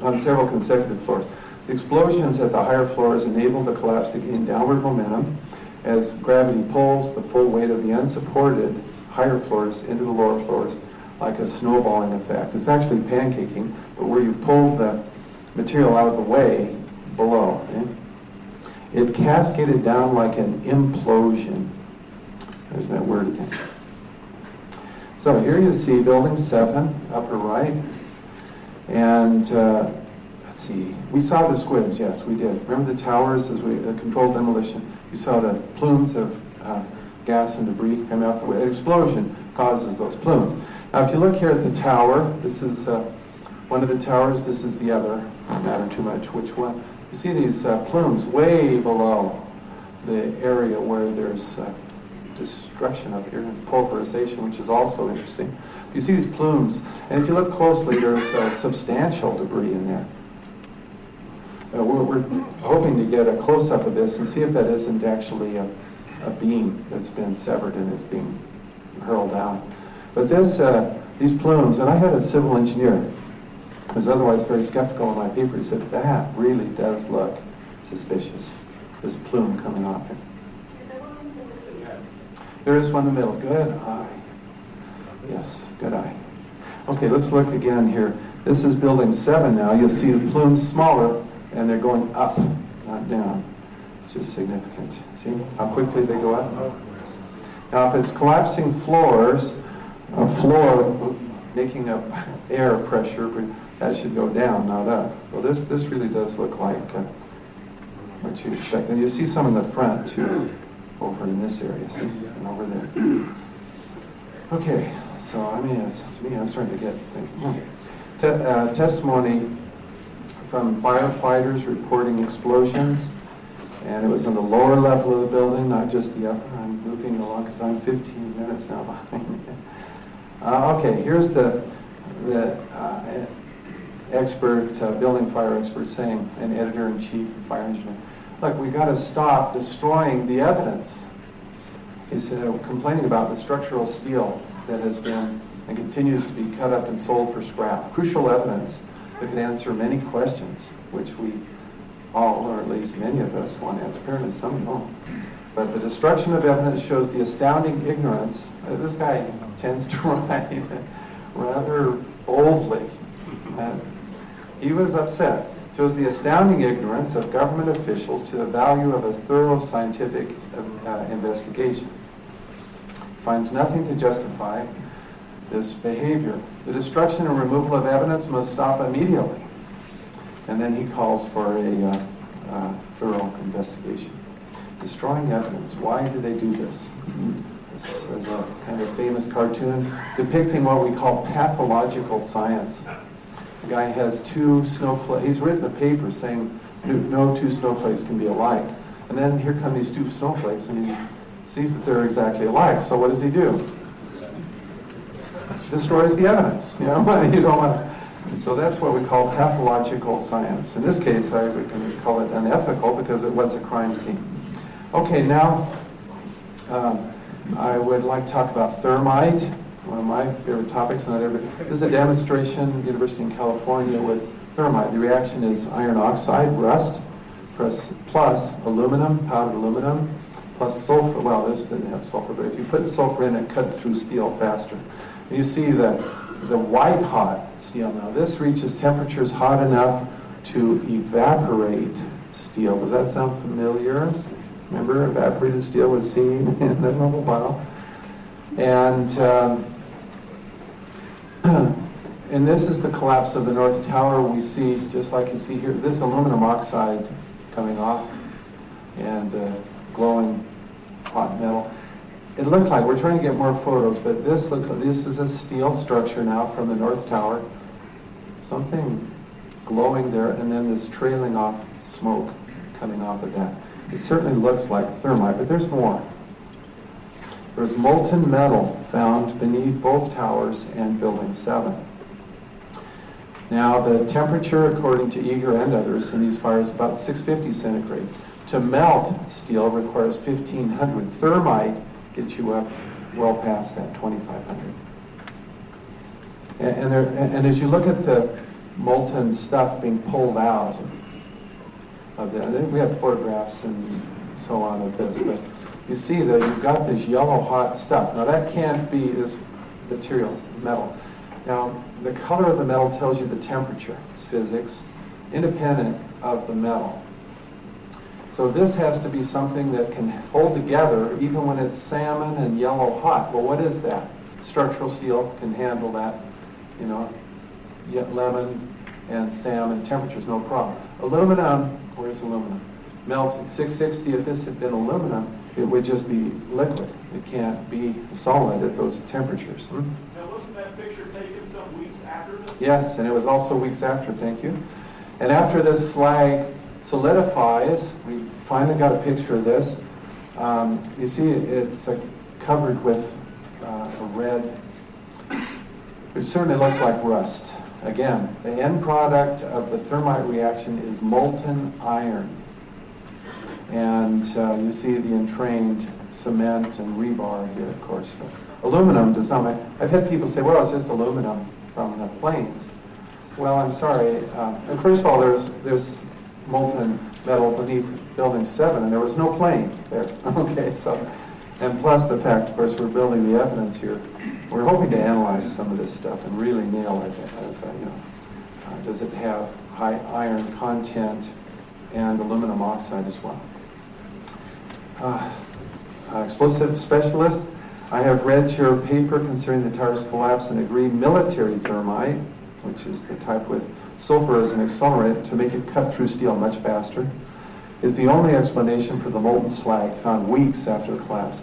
on several consecutive floors. The explosions at the higher floors enable the collapse to gain downward momentum as gravity pulls the full weight of the unsupported higher floors into the lower floors like a snowballing effect. It's actually pancaking, but where you've pulled the material out of the way below. Okay? It cascaded down like an implosion. There's that word again. So here you see Building 7, upper right. And let's see, we saw the squibs, yes, we did. Remember the towers as the controlled demolition? You saw the plumes of gas and debris coming out the way. An explosion causes those plumes. Now if you look here at the tower, this is one of the towers, this is the other. Doesn't matter too much which one. You see these plumes way below the area where there's destruction up here and pulverization, which is also interesting. You see these plumes, and if you look closely, there's substantial debris in there. We're hoping to get a close-up of this and see if that isn't actually a beam that's been severed and is being hurled down. But these plumes, and I had a civil engineer who was otherwise very skeptical of my paper. He said, that really does look suspicious, this plume coming off it. There is one in the middle. Good eye. Yes, good eye. Okay, let's look again here. This is building 7 now. You'll see the plumes smaller, and they're going up, not down, which is significant. See how quickly they go up? Now, if it's collapsing floors, a floor making up air pressure, that should go down, not up. So this really does look like what you expect. And you see some in the front, too, over in this area, see, and over there. Okay, so I mean, to me, I'm starting to get testimony from firefighters reporting explosions, and it was in the lower level of the building, not just the upper. I'm moving along because I'm 15 minutes now behind. Okay, here's the expert, building fire expert saying, an editor-in-chief, fire engineer, look, we got to stop destroying the evidence. He's complaining about the structural steel that has been and continues to be cut up and sold for scrap. Crucial evidence that can answer many questions, which we all, or at least many of us, want to answer. Apparently some don't. But the destruction of evidence shows the astounding ignorance. This guy tends to write rather boldly. He was upset. Shows the astounding ignorance of government officials to the value of a thorough scientific investigation. Finds nothing to justify this behavior. The destruction and removal of evidence must stop immediately. And then he calls for a thorough investigation. Destroying evidence. Why do they do this? This is a kind of famous cartoon depicting what we call pathological science. The guy has 2 snowflakes. He's written a paper saying no 2 snowflakes can be alike. And then here come these 2 snowflakes, and he sees that they're exactly alike. So what does he do? Destroys the evidence. You know, you don't want to. So that's what we call pathological science. In this case, I would call it unethical because it was a crime scene. Okay, now I would like to talk about thermite, one of my favorite topics. This is a demonstration, University in California, with thermite. The reaction is iron oxide, rust, plus aluminum, powdered aluminum, plus sulfur. Well, this didn't have sulfur, but if you put the sulfur in, it cuts through steel faster. And you see the white hot steel now. This reaches temperatures hot enough to evaporate steel. Does that sound familiar? Remember, evaporated steel was seen in the mobile bottle. And this is the collapse of the North Tower. We see, just like you see here, this aluminum oxide coming off and glowing hot metal. It looks like, we're trying to get more photos, but this looks like this is a steel structure now from the North Tower. Something glowing there, and then this trailing off smoke coming off of that. It certainly looks like thermite, but there's more. There's molten metal found beneath both towers and Building 7. Now, the temperature, according to Eager and others in these fires, is about 650 centigrade. To melt steel requires 1500. Thermite gets you up well past that, 2500. And as you look at the molten stuff being pulled out of that, we have photographs and so on of this, but you see that you've got this yellow hot stuff. Now that can't be this material, metal. Now the color of the metal tells you the temperature. It's physics, independent of the metal. So this has to be something that can hold together even when it's salmon and yellow hot. Well, what is that? Structural steel can handle that, you know, lemon and salmon temperatures, no problem. Aluminum, where's aluminum? Melts at 660. If this had been aluminum, it would just be liquid. It can't be solid at those temperatures. Now, wasn't that picture taken some weeks after this? Yes, and it was also weeks after, thank you. And after this slag solidifies, we finally got a picture of this. You see it's covered with a red, which certainly looks like rust. Again, the end product of the thermite reaction is molten iron. And you see the entrained cement and rebar here, of course. Aluminum does not make, I've had people say, well, it's just aluminum from the planes. Well, I'm sorry. And first of all, there's molten metal beneath Building 7, and there was no plane there. Okay, so, and plus the fact, of course, we're building the evidence here. We're hoping to analyze some of this stuff and really nail it as, does it have high iron content and aluminum oxide as well. Explosive specialist, I have read your paper concerning the tower's collapse and agree military thermite, which is the type with sulfur as an accelerant to make it cut through steel much faster, is the only explanation for the molten slag found weeks after the collapse.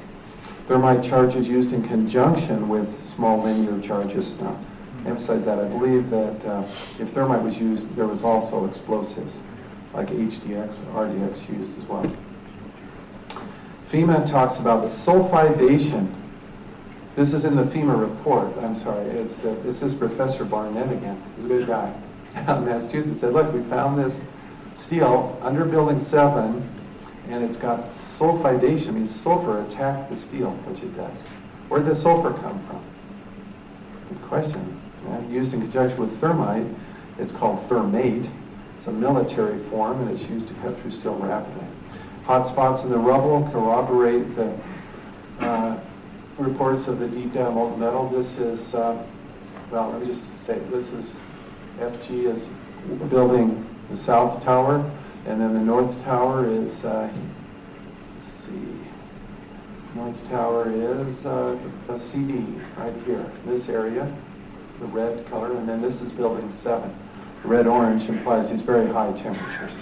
Thermite charges used in conjunction with small linear charges. Now, emphasize that. I believe that if thermite was used, there was also explosives like HDX or RDX used as well. FEMA talks about the sulfidation. This is in the FEMA report. I'm sorry. This is Professor Barnett again. He's a good guy. Out in Massachusetts said, look, we found this steel under Building 7, and it's got sulfidation. Means sulfur attacked the steel, which it does. Where did the sulfur come from? Good question. Used in conjunction with thermite, it's called thermate. It's a military form, and it's used to cut through steel rapidly. Hot spots in the rubble corroborate the reports of the deep down molten metal. This is, well, let me just say, this is FG is building the south tower, and then the north tower is, let's see, north tower is a CD right here, this area, the red color, and then this is Building 7. Red-orange implies these very high temperatures.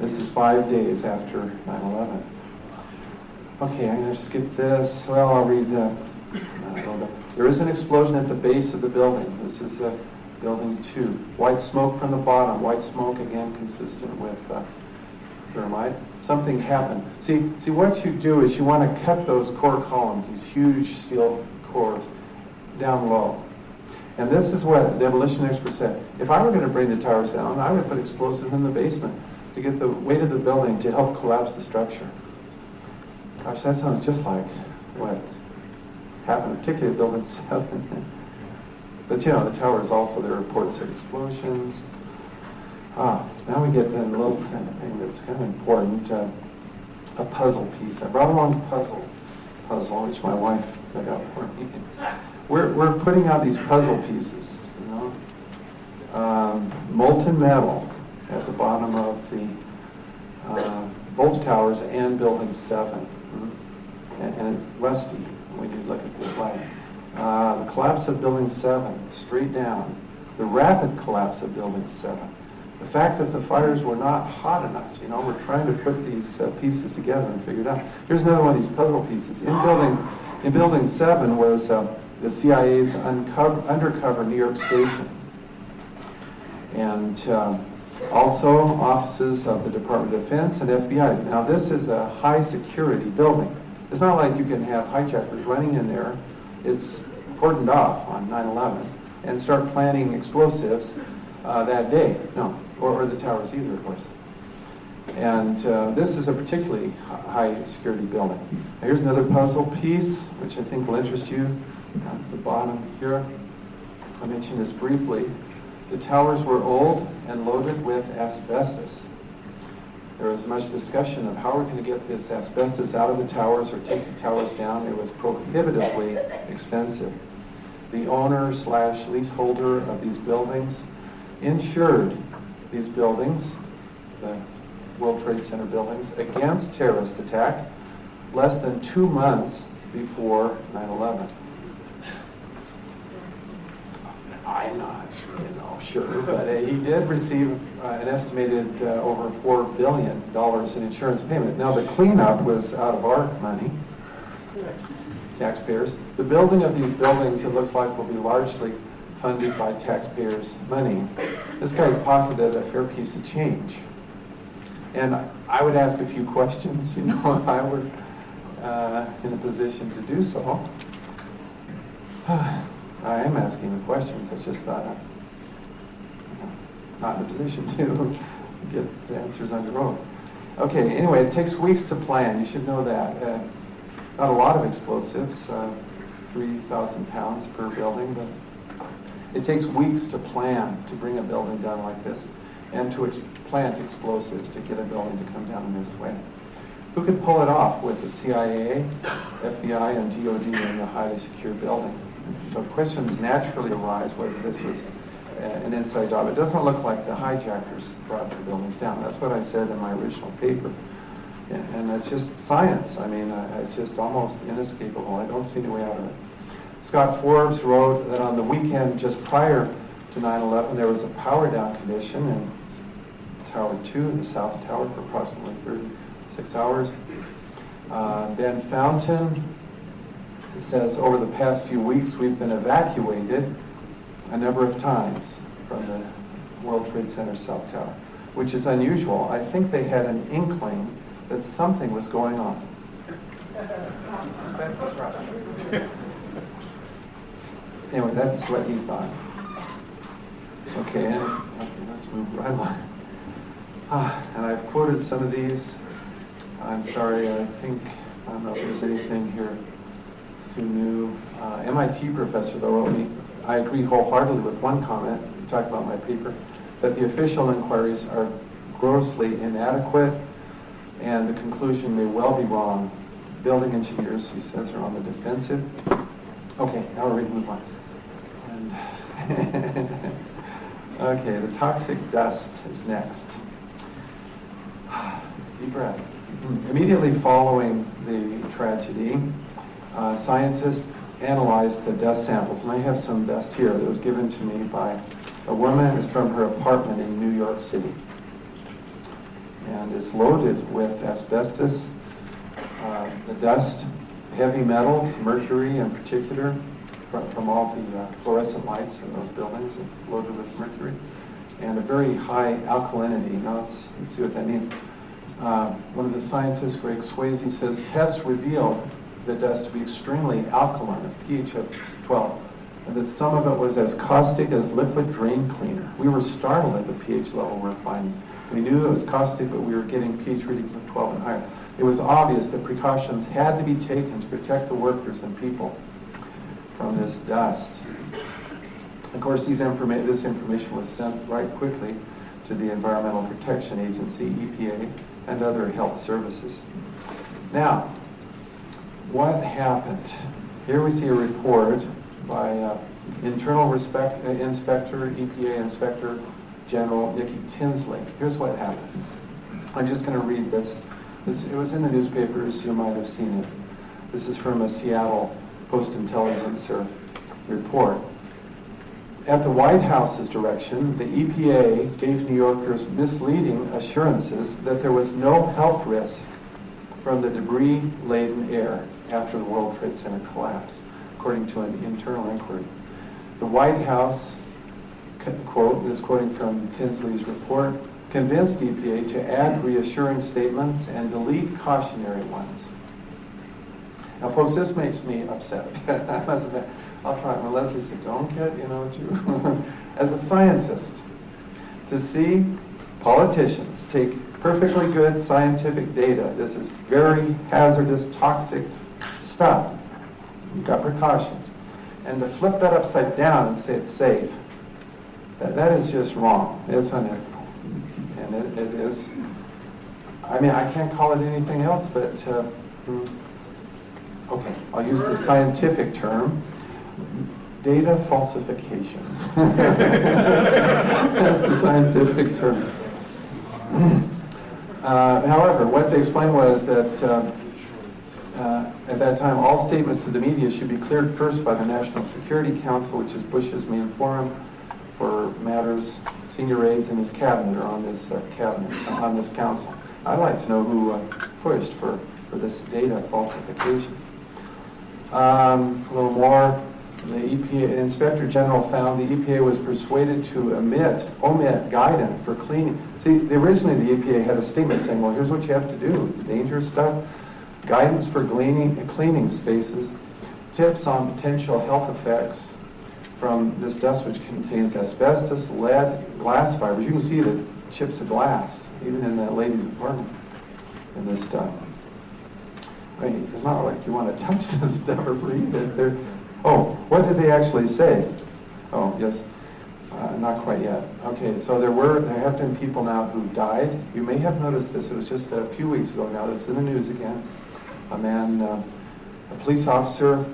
This is 5 days after 9/11. Okay, I'm going to skip this. Well, I'll read the... There is an explosion at the base of the building. This is Building 2. White smoke from the bottom. White smoke, again, consistent with thermite. Something happened. See, what you do is you want to cut those core columns, these huge steel cores, down low. And this is what the demolition expert said. If I were going to bring the towers down, I would put explosives in the basement to get the weight of the building to help collapse the structure. Gosh, that sounds just like what happened, particularly at Building 7. But you know, the tower is also, there are reports of explosions. Now we get to a little kind of thing that's kind of important, a puzzle piece. I brought along a puzzle, which my wife got out for me. We're putting out these puzzle pieces, you know. Molten metal at the bottom of the both towers and Building 7, and rusty when you look at this light. The collapse of Building 7, straight down. The rapid collapse of Building 7. The fact that the fires were not hot enough. You know, we're trying to put these pieces together and figure it out. Here's another one of these puzzle pieces. In Building 7 was the CIA's undercover New York station. And also offices of the Department of Defense and FBI. Now this is a high security building. It's not like you can have hijackers running in there. It's cordoned off on 9/11 and start planting explosives that day. No, or the towers either, of course. And this is a particularly high security building. Now, here's another puzzle piece, which I think will interest you. At the bottom here, I mentioned this briefly. The towers were old and loaded with asbestos. There was much discussion of how we're going to get this asbestos out of the towers or take the towers down. It was prohibitively expensive. The owner / leaseholder of these buildings insured these buildings, the World Trade Center buildings, against terrorist attack less than 2 months before 9/11. I'm not, sure, but he did receive an estimated over $4 billion in insurance payment. Now the cleanup was out of our money, taxpayers. The building of these buildings, it looks like, will be largely funded by taxpayers' money. This guy's pocketed a fair piece of change. And I would ask a few questions, if I were in a position to do so. I am asking the questions, it's just not in a position to get the answers under oath. Okay, anyway, it takes weeks to plan, you should know that. not a lot of explosives, 3,000 pounds per building, but it takes weeks to plan to bring a building down like this and to plant explosives to get a building to come down in this way. Who could pull it off with the CIA, FBI, and DOD in a highly secure building? So questions naturally arise whether this was an inside job. It doesn't look like the hijackers brought the buildings down. That's what I said in my original paper. And it's just science. I mean, it's just almost inescapable. I don't see any way out of it. Scott Forbes wrote that on the weekend just prior to 9/11, there was a power down condition in Tower 2, the South Tower, for approximately 36 hours. Ben Fountain says, over the past few weeks, we've been evacuated a number of times from the World Trade Center South Tower, which is unusual. I think they had an inkling that something was going on. Anyway, that's what he thought. Okay, let's move right along. And I've quoted some of these. I'm sorry, I don't know if there's anything here that's too new. MIT professor, though, wrote me, I agree wholeheartedly with one comment, you talked about my paper, that the official inquiries are grossly inadequate, and the conclusion may well be wrong. Building engineers, he says, are on the defensive. Okay, now we're ready to move on. Okay, the toxic dust is next. Deep breath. Immediately following the tragedy, scientists analyzed the dust samples, and I have some dust here that was given to me by a woman. It's from her apartment in New York City, and it's loaded with asbestos, the dust, heavy metals, mercury in particular, from all the fluorescent lights in those buildings, loaded with mercury, and a very high alkalinity. Now let's see what that means. One of the scientists, Greg Swayze, says tests revealed the dust to be extremely alkaline, a pH of 12, and that some of it was as caustic as liquid drain cleaner. We were startled at the pH level we're finding. We knew it was caustic, but we were getting pH readings of 12 and higher. It was obvious that precautions had to be taken to protect the workers and people from this dust. Of course, this information was sent right quickly to the Environmental Protection Agency, EPA, and other health services. Now, what happened? Here we see a report by Internal Inspector, EPA Inspector General Nikki Tinsley. Here's what happened. I'm just going to read this. It was in the newspapers, you might have seen it. This is from a Seattle Post-Intelligencer report. At the White House's direction, the EPA gave New Yorkers misleading assurances that there was no health risk from the debris-laden air after the World Trade Center collapse, according to an internal inquiry. The White House, quote, is quoting from Tinsley's report, convinced EPA to add reassuring statements and delete cautionary ones. Now, folks, this makes me upset. I'll try. When Leslie said, don't get, as a scientist, to see politicians take perfectly good scientific data, this is very hazardous, toxic stuff, you've got precautions, and to flip that upside down and say it's safe, that is just wrong, isn't it? And it is, I mean, I can't call it anything else, but, okay, I'll use the scientific term, data falsification. That's the scientific term. However, what they explained was that at that time, all statements to the media should be cleared first by the National Security Council, which is Bush's main forum for matters. Senior aides in his cabinet are on this on this council. I'd like to know who pushed for this data falsification. A little more. The EPA Inspector General found the EPA was persuaded to omit guidance for cleaning. See, originally the EPA had a statement saying, well, here's what you have to do. It's dangerous stuff. Guidance for cleaning spaces. Tips on potential health effects from this dust, which contains asbestos, lead, glass fibers. You can see the chips of glass, even in that lady's apartment, in this stuff. I mean, it's not like you want to touch this stuff or breathe it. Oh, what did they actually say? Oh, yes. Not quite yet. Okay, so there have been people now who died. You may have noticed this. It was just a few weeks ago now. It's in the news again. A man, a police officer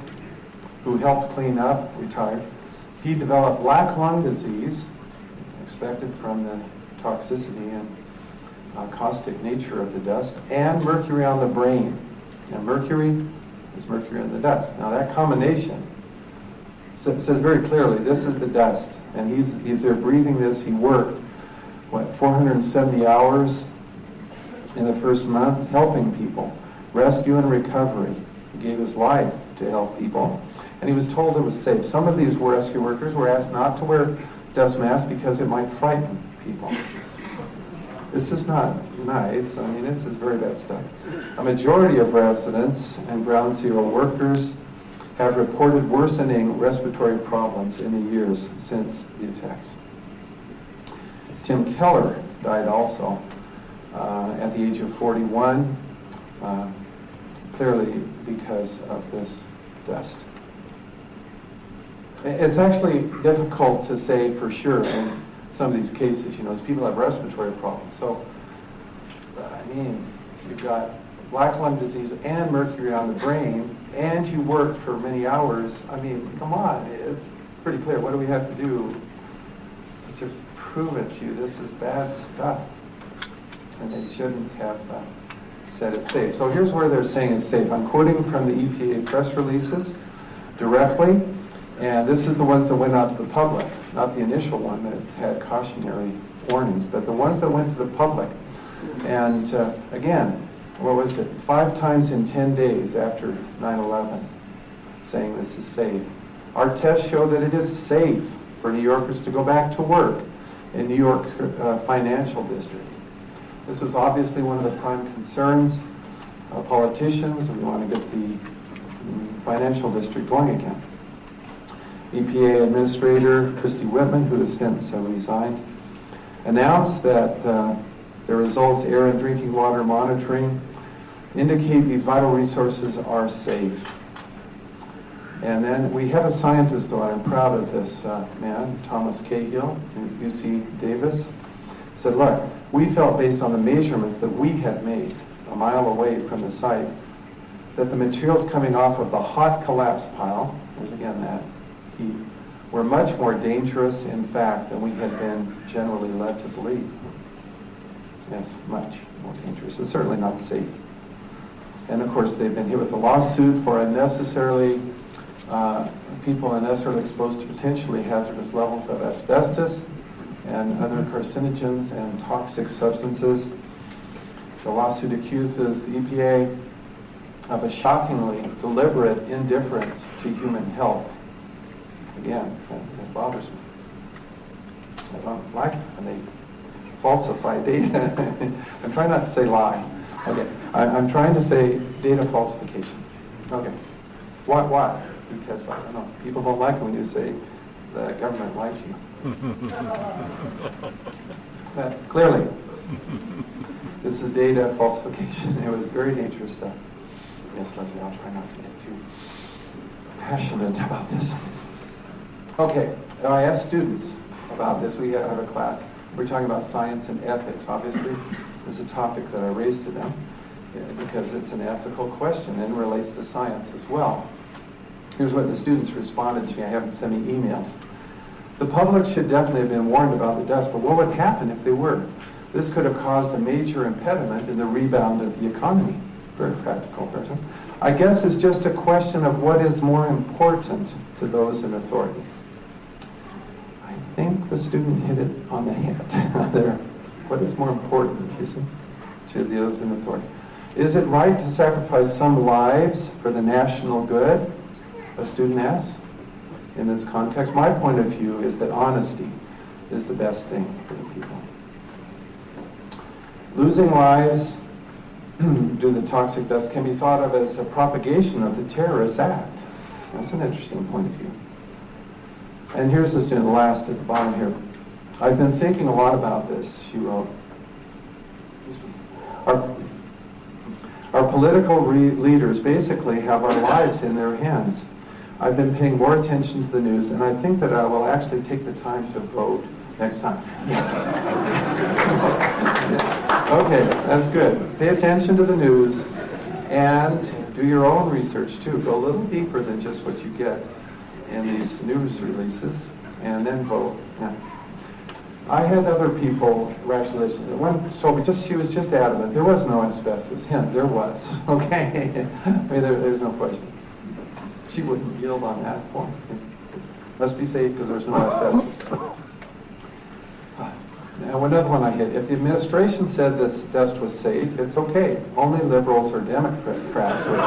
who helped clean up, retired. He developed black lung disease, expected from the toxicity and caustic nature of the dust, and mercury on the brain. And mercury is mercury in the dust. Now that combination says very clearly, this is the dust. And he's there breathing this. He worked, 470 hours in the first month helping people, rescue and recovery. He gave his life to help people. And he was told it was safe. Some of these rescue workers were asked not to wear dust masks because it might frighten people. This is not nice. I mean, this is very bad stuff. A majority of residents and ground zero workers have reported worsening respiratory problems in the years since the attacks. Tim Keller died also at the age of 41, clearly because of this dust. It's actually difficult to say for sure in some of these cases, as people have respiratory problems. So, I mean, you've got black lung disease and mercury on the brain, and you worked for many hours. I mean, come on, it's pretty clear. What do we have to do to prove it to you? This is bad stuff. And they shouldn't have said it's safe. So here's where they're saying it's safe. I'm quoting from the EPA press releases directly, and this is the ones that went out to the public, not the initial one that had cautionary warnings, but the ones that went to the public. And again, what was it, 5 times in 10 days after 9/11, saying this is safe. Our tests show that it is safe for New Yorkers to go back to work in New York financial district. This was obviously one of the prime concerns of politicians. We want to get the financial district going again. EPA Administrator Christy Whitman, who has since resigned, announced that the results, air and drinking water monitoring, indicate these vital resources are safe. And then we have a scientist, though, and I'm proud of this man, Thomas Cahill, UC Davis, said, look, we felt based on the measurements that we had made a mile away from the site, that the materials coming off of the hot collapse pile, there's again that heat, were much more dangerous, in fact, than we had been generally led to believe. Yes, much more dangerous. It's certainly not safe. And of course, they've been hit with a lawsuit for unnecessarily, people unnecessarily exposed to potentially hazardous levels of asbestos and other carcinogens and toxic substances. The lawsuit accuses the EPA of a shockingly deliberate indifference to human health. Again, that bothers me. I don't like it when they falsify data. I'm trying not to say lie. Okay, I'm trying to say data falsification. Okay, why? Because, I don't know, people don't like it when you say the government lied to you. Clearly, this is data falsification. It was very dangerous stuff. Yes, Leslie, I'll try not to get too passionate about this. Okay, I asked students about this. We have a class. We're talking about science and ethics. Obviously, it's a topic that I raised to them because it's an ethical question and relates to science as well. Here's what the students responded to me. I haven't sent me emails. The public should definitely have been warned about the dust, but what would happen if they were? This could have caused a major impediment in the rebound of the economy. Very practical person. I guess it's just a question of what is more important to those in authority. I think the student hit it on the head there. What is more important, you see, to those in authority? Is it right to sacrifice some lives for the national good? A student asks. In this context, my point of view is that honesty is the best thing for the people. Losing lives due to the toxic dust can be thought of as a propagation of the terrorist act. That's an interesting point of view. And here's the student last at the bottom here. I've been thinking a lot about this, she wrote. Our our political leaders basically have our lives in their hands. I've been paying more attention to the news, and I think that I will actually take the time to vote next time. Okay, that's good. Pay attention to the news and do your own research too. Go a little deeper than just what you get in these news releases, and then vote. Yeah. I had other people who actually listened. One told me she was just adamant. There was no asbestos. Hint, there was. Okay? I mean, there's no question. She wouldn't yield on that point. Must be safe because there's no asbestos. Now, another one I hit. If the administration said this dust was safe, it's okay. Only liberals or Democrats would.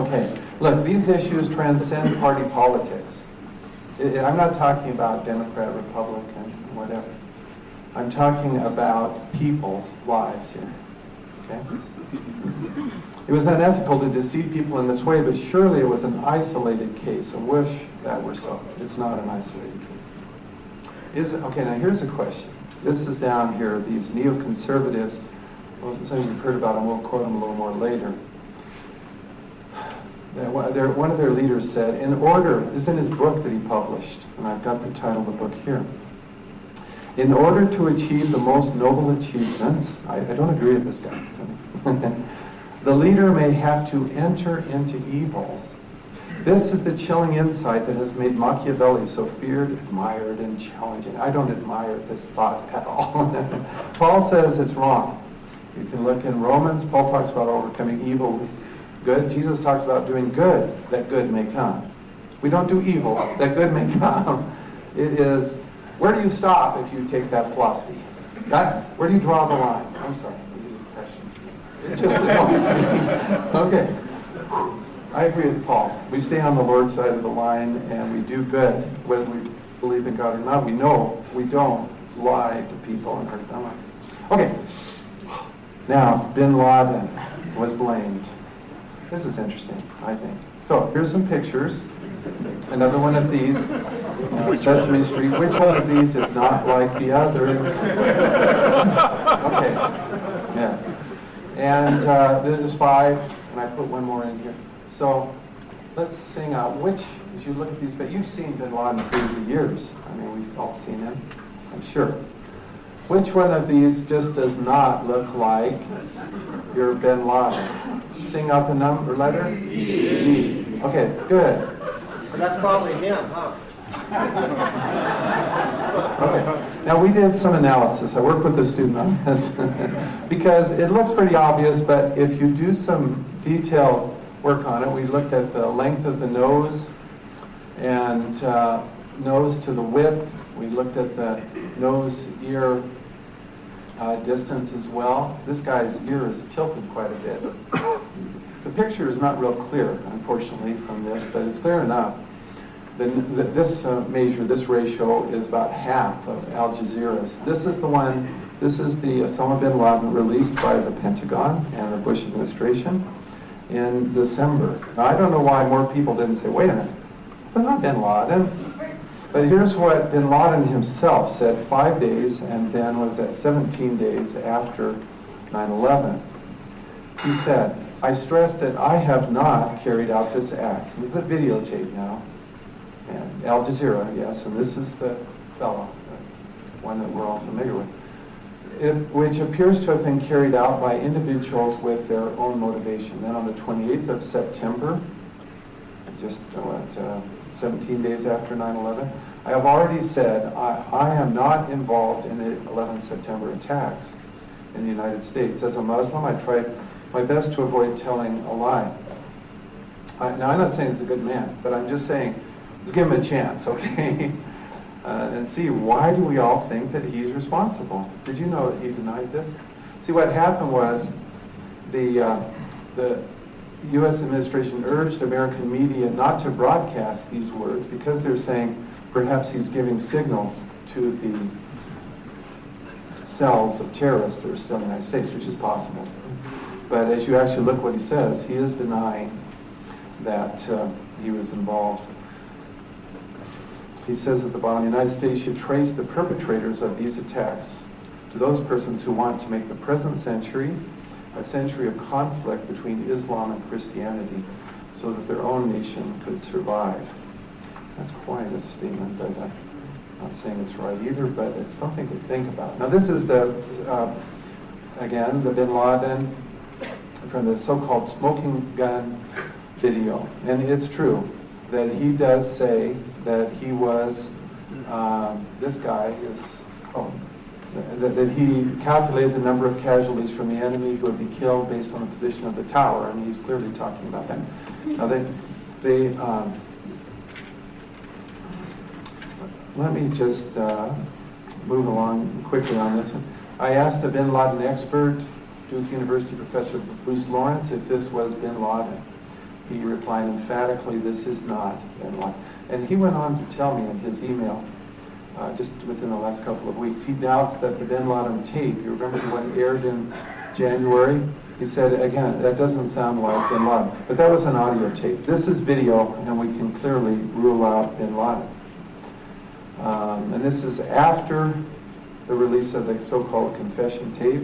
Okay. Look, these issues transcend party politics. I'm not talking about Democrat, Republican, whatever. I'm talking about people's lives here. Okay? It was unethical to deceive people in this way, but surely it was an isolated case. I wish that were so. It's not an isolated case. Okay, now here's a question. This is down here, these neoconservatives. Well, some you've heard about them, we'll quote them a little more later. One of their leaders said, in order, this is in his book that he published, and I've got the title of the book here. In order to achieve the most noble achievements, I don't agree with this guy, the leader may have to enter into evil. This is the chilling insight that has made Machiavelli so feared, admired, and challenging. I don't admire this thought at all. Paul says it's wrong. You can look in Romans, Paul talks about overcoming evil with good. Jesus talks about doing good, that good may come. We don't do evil, that good may come. It is, where do you stop if you take that philosophy? Where do you draw the line? I'm sorry. It just annoys me. Okay. I agree with Paul. We stay on the Lord's side of the line and we do good, whether we believe in God or not. We know we don't lie to people and hurt them. Okay. Now, bin Laden was blamed. This is interesting, I think. So, here's some pictures. Another one of these. Sesame Street. Which one of these is not like the other? Okay. Yeah. And there's 5, and I put one more in here. So let's sing out which, as you look at these, but you've seen bin Laden through the years. I mean, we've all seen him, I'm sure. Which one of these just does not look like your bin Laden? Sing out the number letter? E. Okay, good. That's probably him, huh? Okay. Now we did some analysis. I worked with a student on this because it looks pretty obvious, but if you do some detailed work on it, we looked at the length of the nose and nose to the width. We looked at the nose-ear distance as well. This guy's ear is tilted quite a bit. The picture is not real clear, unfortunately, from this, but it's clear enough. This ratio is about half of Al Jazeera's. This is the Osama bin Laden released by the Pentagon and the Bush administration in December. Now, I don't know why more people didn't say, wait a minute, that's not bin Laden. But here's what bin Laden himself said 5 days and then was at 17 days after 9/11. He said, I stress that I have not carried out this act. This is a videotape now. And Al Jazeera, yes, and this is the fellow, the one that we're all familiar with, which appears to have been carried out by individuals with their own motivation. Then on the 28th of September, just 17 days after 9/11, I have already said I am not involved in the 11 September attacks in the United States. As a Muslim, I tried my best to avoid telling a lie. Now, I'm not saying he's a good man, but I'm just saying, let's give him a chance, okay? And see, why do we all think that he's responsible? Did you know that he denied this? See, what happened was the U.S. administration urged American media not to broadcast these words because they're saying perhaps he's giving signals to the cells of terrorists that are still in the United States, which is possible. But as you actually look what he says, he is denying that he was involved. He says at the bottom, the United States should trace the perpetrators of these attacks to those persons who want to make the present century a century of conflict between Islam and Christianity so that their own nation could survive. That's quite a statement, but I'm not saying it's right either, but it's something to think about. Now this is again, the bin Laden from the so-called smoking gun video. And it's true that he does say that he was, this guy is, that he calculated the number of casualties from the enemy who would be killed based on the position of the tower, and he's clearly talking about that. Now let me just move along quickly on this. I asked a bin Laden expert, Duke University professor Bruce Lawrence, if this was bin Laden. He replied emphatically, this is not bin Laden. And he went on to tell me in his email, just within the last couple of weeks, he doubts that the bin Laden tape, you remember the one aired in January? He said, again, that doesn't sound like bin Laden. But that was an audio tape. This is video, and we can clearly rule out bin Laden. And this is after the release of the so-called confession tape.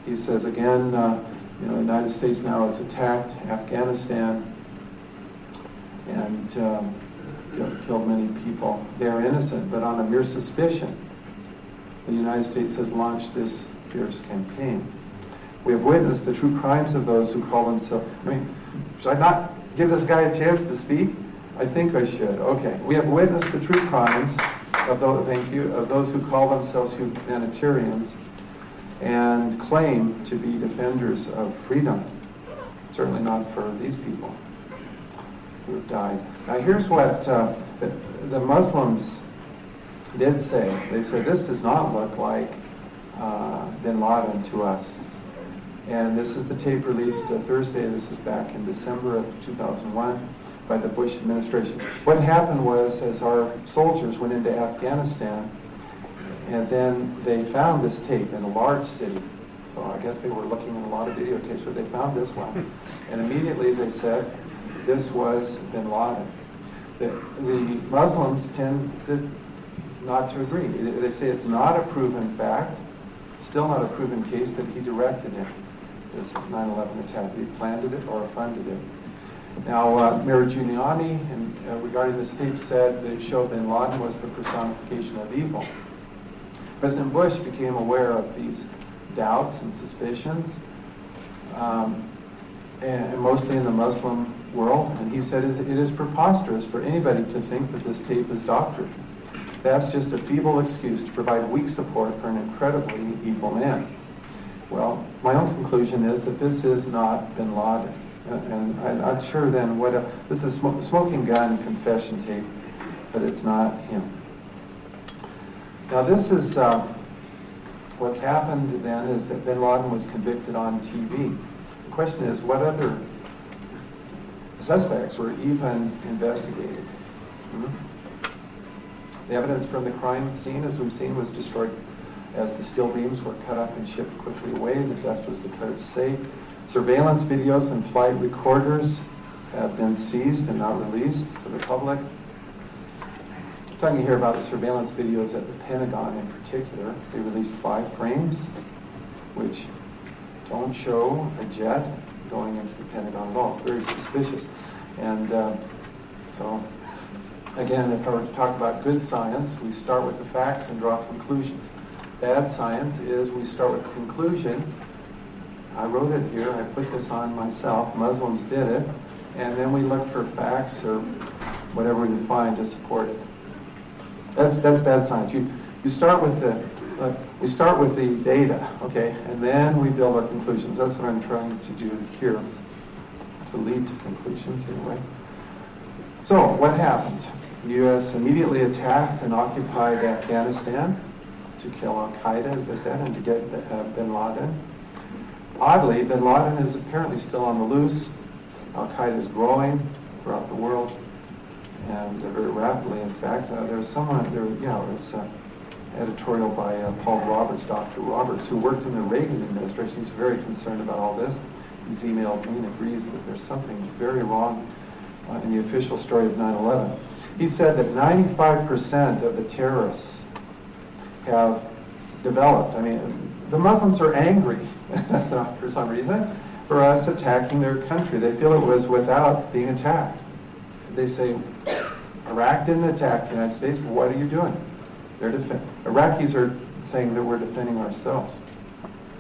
He says, again, the United States now has attacked Afghanistan and killed many people. They are innocent, but on a mere suspicion, the United States has launched this fierce campaign. We have witnessed the true crimes of those who call themselves... should I not give this guy a chance to speak? I think I should. Okay. We have witnessed the true crimes of those who call themselves humanitarians and claim to be defenders of freedom. Certainly not for these people who have died. Now here's what the Muslims did say. They said, this does not look like bin Laden to us. And this is the tape released Thursday. This is back in December of 2001 by the Bush administration. What happened was, as our soldiers went into Afghanistan, and then they found this tape in a large city. So I guess they were looking at a lot of videotapes, but they found this one. And immediately they said, this was bin Laden. The Muslims tend not to agree. They say it's not a proven fact, still not a proven case that he directed it, this 9/11 attack. He planned it or funded it. Now, Mayor Giuliani, regarding this tape, said that it showed bin Laden was the personification of evil. President Bush became aware of these doubts and suspicions, and mostly in the Muslim world, and he said it is preposterous for anybody to think that this tape is doctored. That's just a feeble excuse to provide weak support for an incredibly evil man. Well, my own conclusion is that this is not bin Laden. And I'm not sure then this is a smoking gun confession tape, but it's not him. Now this is, what's happened then is that bin Laden was convicted on TV. The question is, what other suspects were even investigated? The evidence from the crime scene, as we've seen, was destroyed as the steel beams were cut up and shipped quickly away. The dust was declared safe. Surveillance videos and flight recorders have been seized and not released to the public. I'm talking here about the surveillance videos at the Pentagon in particular. They released 5 frames, which don't show a jet going into the Pentagon at all. It's very suspicious. And so, again, if I were to talk about good science, we start with the facts and draw conclusions. Bad science is we start with the conclusion. I wrote it here, I put this on myself, Muslims did it, and then we look for facts or whatever we find to support it. That's bad science. You start with we start with the data, okay, and then we build our conclusions. That's what I'm trying to do here, to lead to conclusions anyway. So, what happened? The U.S. immediately attacked and occupied Afghanistan to kill Al-Qaeda, as I said, and to get bin Laden. Oddly, bin Laden is apparently still on the loose. Al-Qaeda is growing throughout the world, and very rapidly, in fact. There was editorial by Paul Roberts, Dr. Roberts, who worked in the Reagan administration. He's very concerned about all this. He's emailed me and agrees that there's something very wrong in the official story of 9/11. He said that 95% of the terrorists have developed. I mean, the Muslims are angry for some reason for us attacking their country. They feel it was without being attacked. They say, Iraq didn't attack the United States, but what are you doing? Iraqis are saying that we're defending ourselves.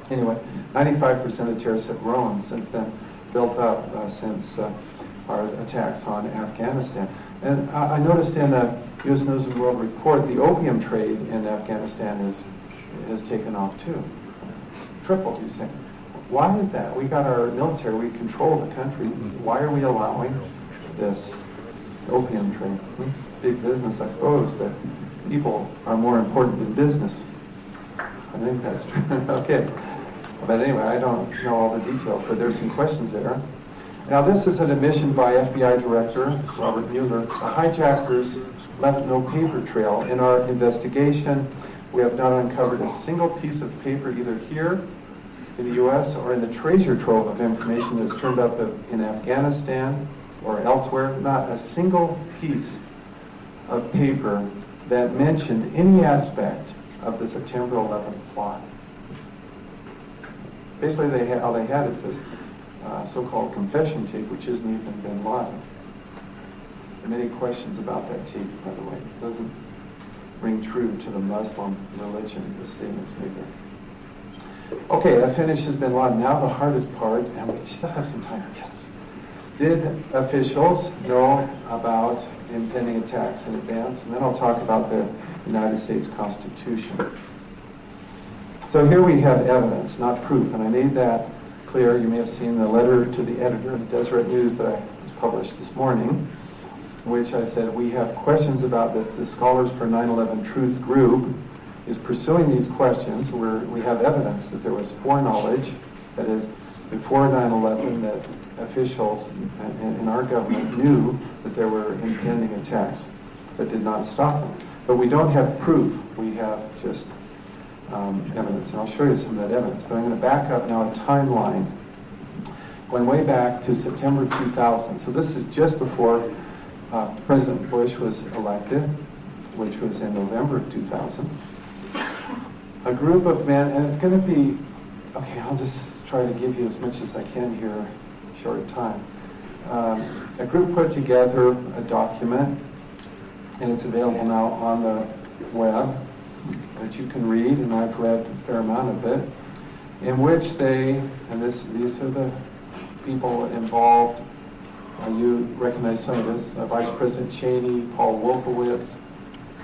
Anyway, 95% of terrorists have grown since then, built up since our attacks on Afghanistan. And I noticed in a U.S. News and World Report, the opium trade in Afghanistan has taken off too. Tripled, you say. Why is that? We got our military, we control the country. Why are we allowing this opium trade? Big business, I suppose, but people are more important than business. I think that's true. Okay. But anyway, I don't know all the details, but there's some questions there. Now, this is an admission by FBI Director Robert Mueller. The hijackers left no paper trail. In our investigation, we have not uncovered a single piece of paper either here in the U.S. or in the treasure trove of information that's turned up in Afghanistan or elsewhere. Not a single piece of paper that mentioned any aspect of the September 11th plot. Basically, all they had is this so-called confession tape, which isn't even bin Laden. There are many questions about that tape, by the way. It doesn't ring true to the Muslim religion, the statements made there. Okay, that finishes bin Laden. Now the hardest part, and we still have some time. Yes. Did officials know about impending attacks in advance? And then I'll talk about the United States Constitution. So here we have evidence, not proof, and I made that clear. You may have seen the letter to the editor of the Deseret News that I published this morning, in which I said we have questions about this. The Scholars for 9/11 Truth group is pursuing these questions where we have evidence that there was foreknowledge, that is, before 9/11, that officials in our government knew that there were impending attacks, but did not stop them. But we don't have proof. We have just evidence, and I'll show you some of that evidence. But I'm going to back up now a timeline, going way back to September 2000. So this is just before President Bush was elected, which was in November of 2000. A group of men, and it's going to be, okay, I'll just try to give you as much as I can here in a short time. A group put together a document, and it's available now on the web, that you can read, and I've read a fair amount of it, in which they, and these are the people involved, you recognize some of this, Vice President Cheney, Paul Wolfowitz,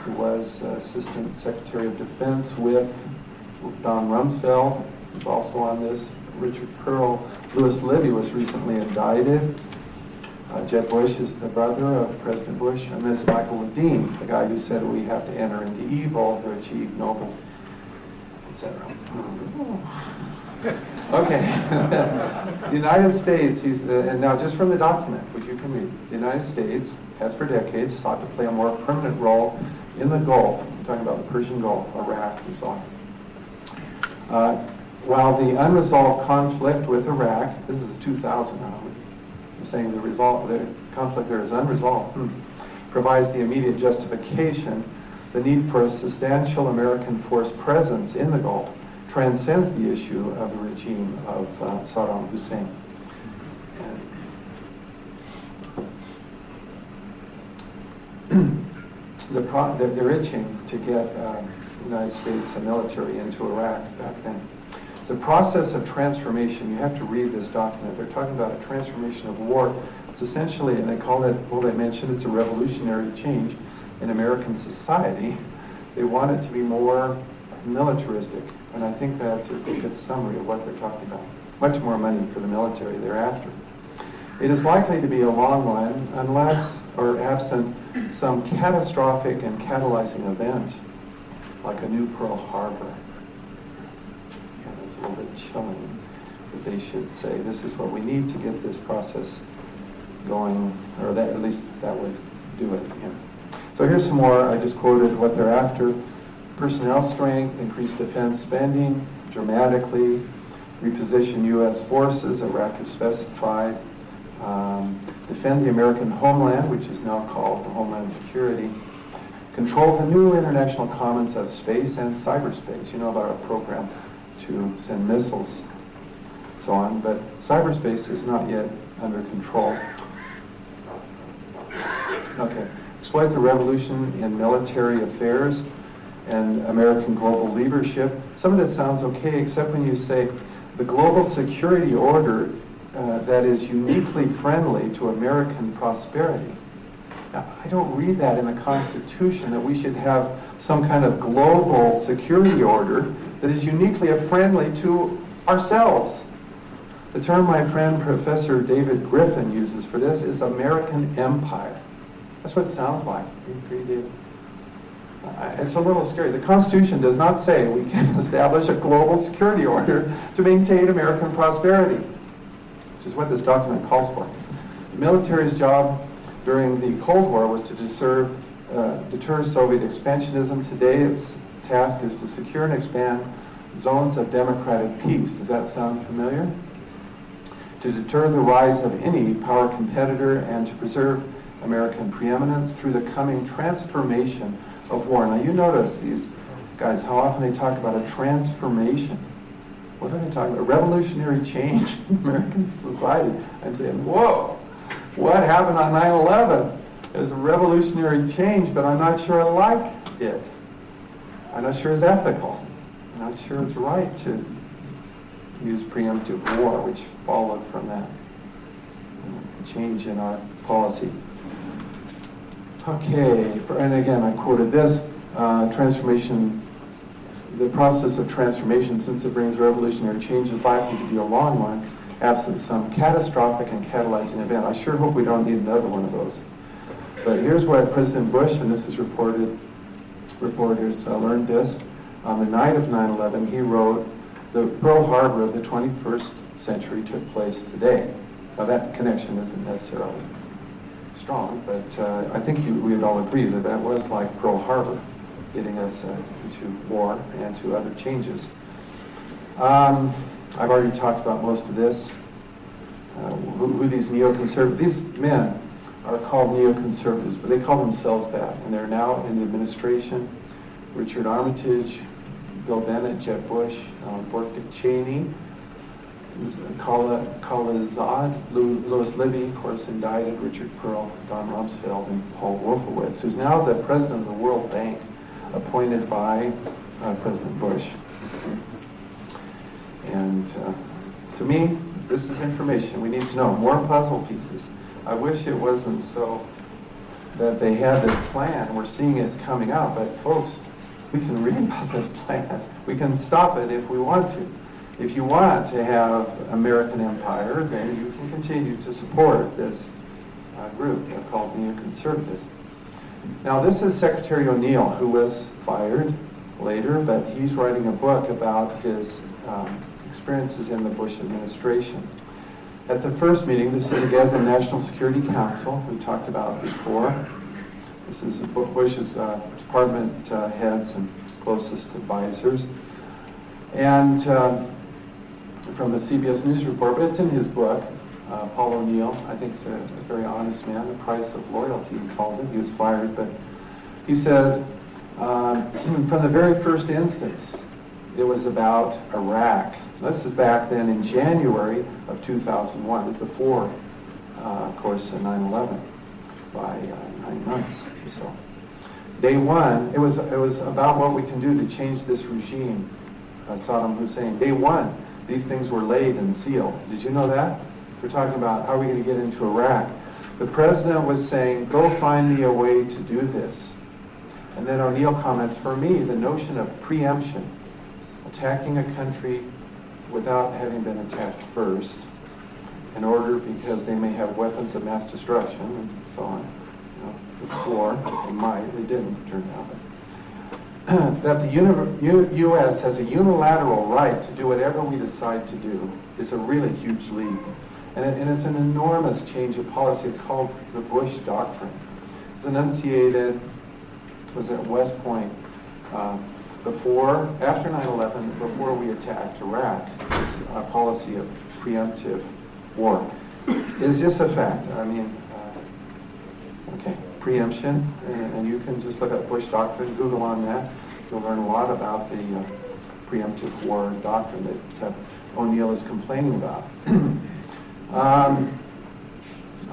who was Assistant Secretary of Defense with Don Rumsfeld, who's also on this, Richard Pearl, Louis Libby was recently indicted, Jeb Bush is the brother of President Bush, and this Michael Ledeen, the guy who said we have to enter into evil to achieve noble, etc. Okay. The United States, and now just from the document, which you can read, the United States has for decades sought to play a more permanent role in the Gulf, I'm talking about the Persian Gulf, Iraq, and so on. While the unresolved conflict with Iraq, this is 2000 now, I'm saying the conflict there is unresolved, provides the immediate justification, the need for a substantial American force presence in the Gulf transcends the issue of the regime of Saddam Hussein. They're itching to get the United States military into Iraq back then. The process of transformation, you have to read this document. They're talking about a transformation of war. It's essentially, and they call it, well, they mentioned it's a revolutionary change in American society. They want it to be more militaristic, and I think that's just a good summary of what they're talking about. Much more money for the military thereafter. It is likely to be a long one unless, or absent, some catastrophic and catalyzing event, like a new Pearl Harbor. A little bit chilling that they should say this is what we need to get this process going, or that at least that would do it. Yeah. So here's some more. I just quoted what they're after: personnel strength, increased defense spending dramatically, reposition U.S. forces. Iraq is specified. Defend the American homeland, which is now called the Homeland Security. control the new international commons of space and cyberspace. You know about our program to send missiles, so on, but cyberspace is not yet under control. Okay. Exploit the revolution in military affairs and American global leadership. Some of this sounds okay, except when you say the global security order that is uniquely friendly to American prosperity. Now, I don't read that in the Constitution, that we should have some kind of global security order that is uniquely friendly to ourselves. The term my friend Professor David Griffin uses for this is American empire. That's what it sounds like. It's a little scary. The Constitution does not say we can establish a global security order to maintain American prosperity, which is what this document calls for. The military's job during the Cold War was to deter Soviet expansionism. Today, its task is to secure and expand zones of democratic peace. Does that sound familiar? To deter the rise of any power competitor and to preserve American preeminence through the coming transformation of war. Now you notice these guys, how often they talk about a transformation. What are they talking about? A revolutionary change in American society. I'm saying, whoa, what happened on 9/11? It was a revolutionary change, but I'm not sure I like it. I'm not sure it's ethical. I'm not sure it's right to use preemptive war, which followed from that change in our policy. Okay, and again, I quoted this, transformation, the process of transformation, since it brings revolutionary change, is likely to be a long one, absent some catastrophic and catalyzing event. I sure hope we don't need another one of those. But here's what President Bush, and this is reporters learned this, on the night of 9/11, he wrote, the Pearl Harbor of the 21st century took place today. Now that connection isn't necessarily strong, but I think we would all agree that that was like Pearl Harbor, getting us into war and to other changes. I've already talked about most of this. Who these neoconservatives, these men are called neoconservatives, but they call themselves that, and they're now in the administration. Richard Armitage, Bill Bennett, Jeb Bush, Dick Cheney, Khalilzad, Louis Libby, of course, indicted, Richard Pearl, Don Rumsfeld, and Paul Wolfowitz, who's now the president of the World Bank, appointed by President Bush. And to me, this is information we need to know. More puzzle pieces. I wish it wasn't so that they had this plan. We're seeing it coming out, but folks, we can read about this plan. We can stop it if we want to. If you want to have American empire, then you can continue to support this group called neoconservatives. Now, this is Secretary O'Neill, who was fired later, but he's writing a book about his experiences in the Bush administration. At the first meeting, this is again the National Security Council we talked about before. This is Bush's department heads and closest advisors. And from the CBS News report, but it's in his book, Paul O'Neill, I think is a very honest man, The Price of Loyalty, he calls it. He was fired, but he said, from the very first instance, it was about Iraq. This is back then in January of 2001. It was before, of course, 9/11 by 9 months or so. Day one, it was about what we can do to change this regime, Saddam Hussein. Day one, these things were laid and sealed. Did you know that? We're talking about how are we going to get into Iraq. The president was saying, go find me a way to do this. And then O'Neill comments, for me, the notion of preemption, attacking a country without having been attacked first, in order because they may have weapons of mass destruction and so on. Before, they might, they didn't turn out. That the U.S. has a unilateral right to do whatever we decide to do is a really huge leap. And it's an enormous change of policy. It's called the Bush Doctrine. It was enunciated, was at West Point after 9/11, before we attacked Iraq. It's a policy of preemptive war. It's just a fact. I mean, okay. preemption, and you can just look up Bush Doctrine, Google on that. You'll learn a lot about the preemptive war doctrine that O'Neill is complaining about.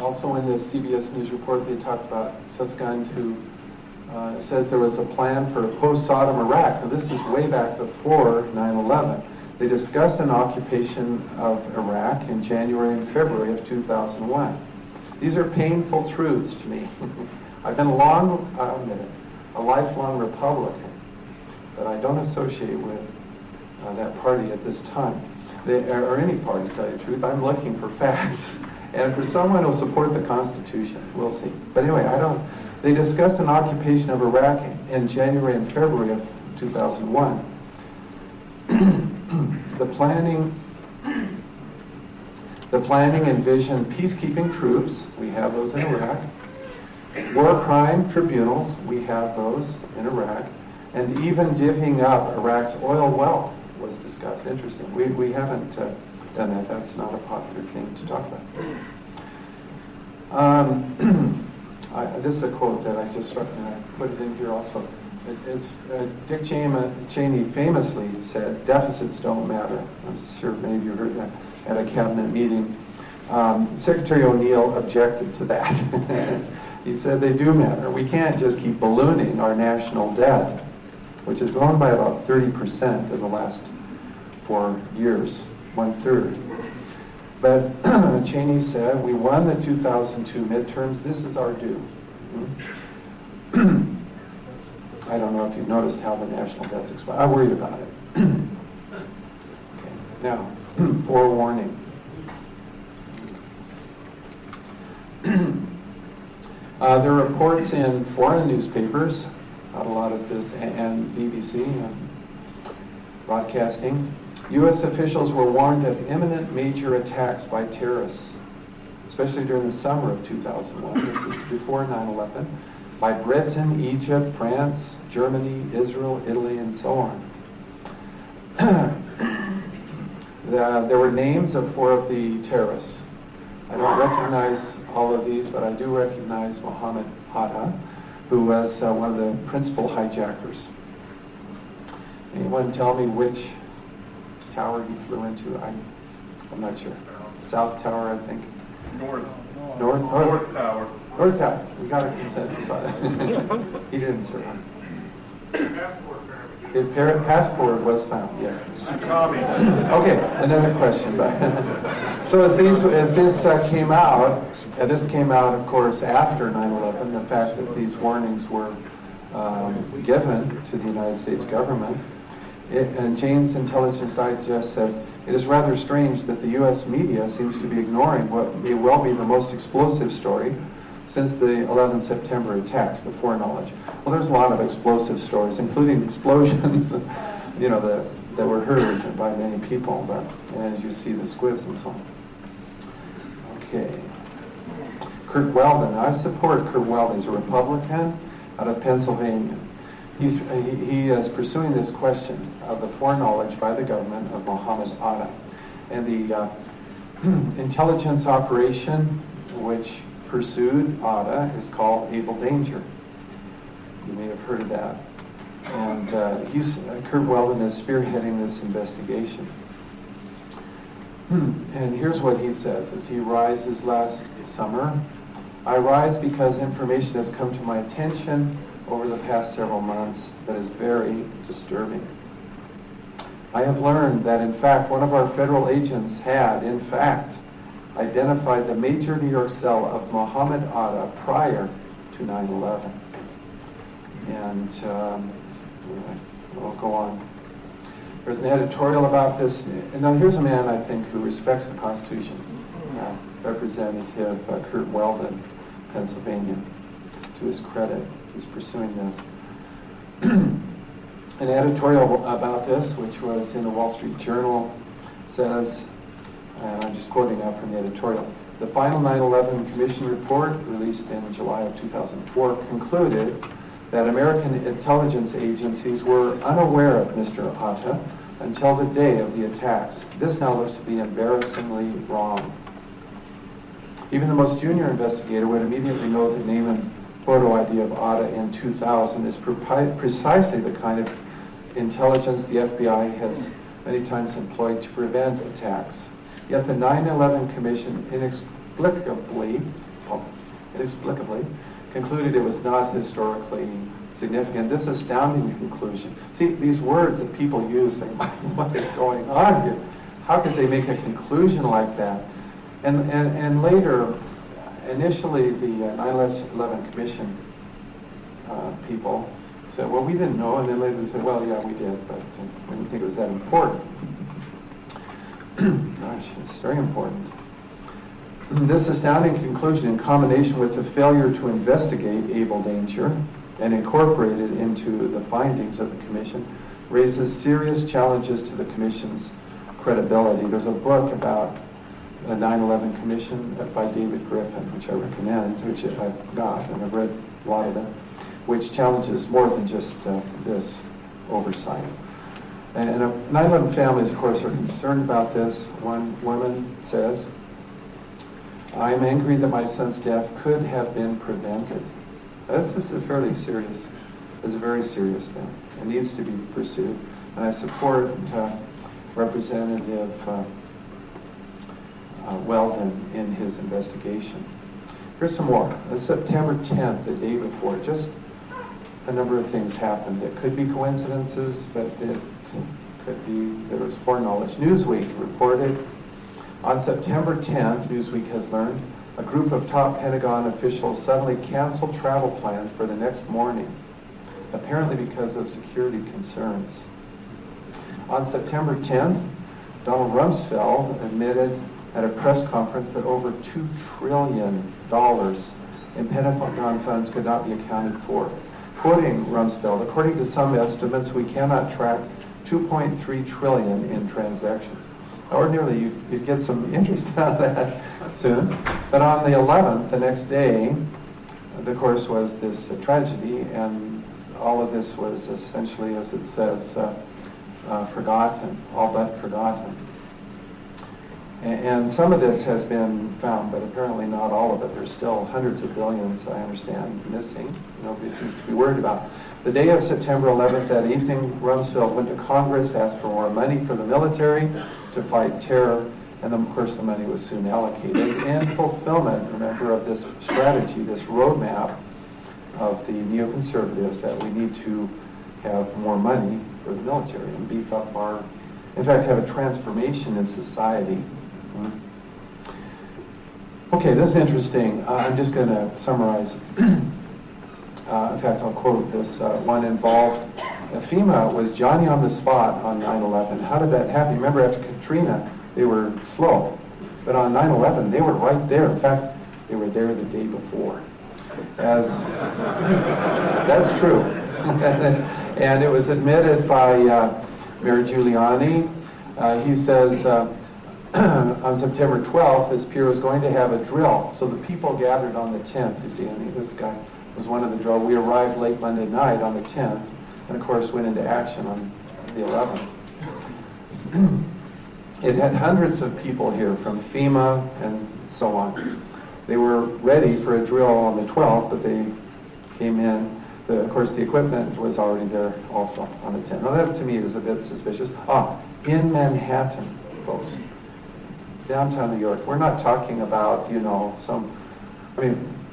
Also in the CBS News report, they talked about Susskind, who says there was a plan for a post-Saddam Iraq. Now, this is way back before 9/11. They discussed an occupation of Iraq in January and February of 2001. These are painful truths to me. I've been a lifelong Republican, but I don't associate with that party at this time, or any party, to tell you the truth. I'm looking for facts, and for someone who'll support the Constitution. We'll see. But anyway, they discussed an occupation of Iraq in January and February of 2001. The planning envisioned peacekeeping troops, we have those in Iraq, war crime tribunals, we have those in Iraq, and even divvying up Iraq's oil wealth was discussed. Interesting. We haven't done that. That's not a popular thing to talk about. This is a quote that I just struck, and I put it in here also. Dick Cheney famously said, "Deficits don't matter." I'm sure many of you heard that at a cabinet meeting. Secretary O'Neill objected to that. He said they do matter. We can't just keep ballooning our national debt, which has grown by about 30% in the last 4 years, 1/3. But Cheney said, we won the 2002 midterms, this is our due. I don't know if you've noticed how the national debt's expired. I'm worried about it. Okay. Now, forewarning. There are reports in foreign newspapers, not a lot of this, and BBC broadcasting. U.S. officials were warned of imminent major attacks by terrorists, especially during the summer of 2001. This is before 9/11. By Britain, Egypt, France, Germany, Israel, Italy, and so on. There were names of 4 of the terrorists. I don't recognize all of these, but I do recognize Mohammed Atta, who was one of the principal hijackers. Anyone tell me which tower he flew into? I'm not sure. South Tower, I think. North Tower. North Tower. We got a consensus on it. He didn't survive. His passport was found, yes. Okay, another question. So as this came out, and this came out, of course, after 9/11, the fact that these warnings were given to the United States government, and Jane's Intelligence Digest says, it is rather strange that the U.S. media seems to be ignoring what may well be the most explosive story since the 11 September attacks, the foreknowledge. Well, there's a lot of explosive stories, including explosions, that were heard by many people, but as you see, the squibs and so on. Okay. Kurt Weldon. I support Kurt Weldon. He's a Republican out of Pennsylvania. He is pursuing this question of the foreknowledge by the government of Mohammed Atta. And the intelligence operation which pursued Atta is called Able Danger. You may have heard of that. And Kurt Weldon is spearheading this investigation. And here's what he says as he rises last summer. I rise because information has come to my attention over the past several months that is very disturbing. I have learned that, in fact, one of our federal agents had, in fact, identified the major New York cell of Mohammed Atta prior to 9/11. And we'll go on. There's an editorial about this. And now here's a man, I think, who respects the Constitution. Representative Kurt Weldon, Pennsylvania. To his credit, he's pursuing this. An editorial about this, which was in the Wall Street Journal, says, and I'm just quoting now from the editorial, the final 9/11 Commission report, released in July of 2004, concluded that American intelligence agencies were unaware of Mr. Atta until the day of the attacks. This now looks to be embarrassingly wrong. Even the most junior investigator would immediately know the name and photo ID of Atta in 2000 is precisely the kind of intelligence the FBI has many times employed to prevent attacks. Yet the 9/11 Commission inexplicably concluded it was not historically significant. This astounding conclusion. See, these words that people use, think, what is going on here? How could they make a conclusion like that? And later, initially the 9/11 Commission people said, well, we didn't know, and then later they said, well, yeah, we did, but we didn't think it was that important. Gosh, it's very important. This astounding conclusion, in combination with the failure to investigate Able Danger and incorporate it into the findings of the Commission, raises serious challenges to the Commission's credibility. There's a book about the 9/11 Commission by David Griffin, which I recommend, which I've got, and I've read a lot of them, which challenges more than just this oversight. And 9/11 families, of course, are concerned about this. One woman says, I'm angry that my son's death could have been prevented. This is a very serious thing. It needs to be pursued. And I support Representative Weldon in his investigation. Here's some more. On September 10th, the day before, just a number of things happened. It could be coincidences, but it could be there was foreknowledge. Newsweek reported on September 10th, Newsweek has learned, a group of top Pentagon officials suddenly canceled travel plans for the next morning, apparently because of security concerns. On September 10th, Donald Rumsfeld admitted at a press conference that over $2 trillion in Pentagon funds could not be accounted for. Quoting Rumsfeld, according to some estimates, we cannot track 2.3 trillion in transactions. Ordinarily, you'd get some interest out of that soon. But on the 11th, the next day, of course, was this tragedy, and all of this was essentially, as it says, forgotten, all but forgotten. And some of this has been found, but apparently not all of it. There's still hundreds of billions, I understand, missing. Nobody seems to be worried about. The day of September 11th, that evening, Rumsfeld went to Congress, asked for more money for the military to fight terror, and then, of course, the money was soon allocated in fulfillment, remember, of this strategy, this roadmap of the neoconservatives that we need to have more money for the military and beef up our, in fact, have a transformation in society. Okay, this is interesting. I'm just going to summarize. In fact, I'll quote this one involved. FEMA was Johnny on the spot on 9/11. How did that happen? Remember, after Katrina, they were slow. But on 9/11, they were right there. In fact, they were there the day before. That's true. And it was admitted by Mayor Giuliani. He says, on September 12th, his peer was going to have a drill. So the people gathered on the 10th. You see, I mean, this guy was one of the drill. We arrived late Monday night on the 10th, and of course went into action on the 11th. It had hundreds of people here from FEMA and so on. They were ready for a drill on the 12th, but they came in. Of course, the equipment was already there also on the 10th. Now that to me is a bit suspicious. In Manhattan, folks. Downtown New York. We're not talking about, the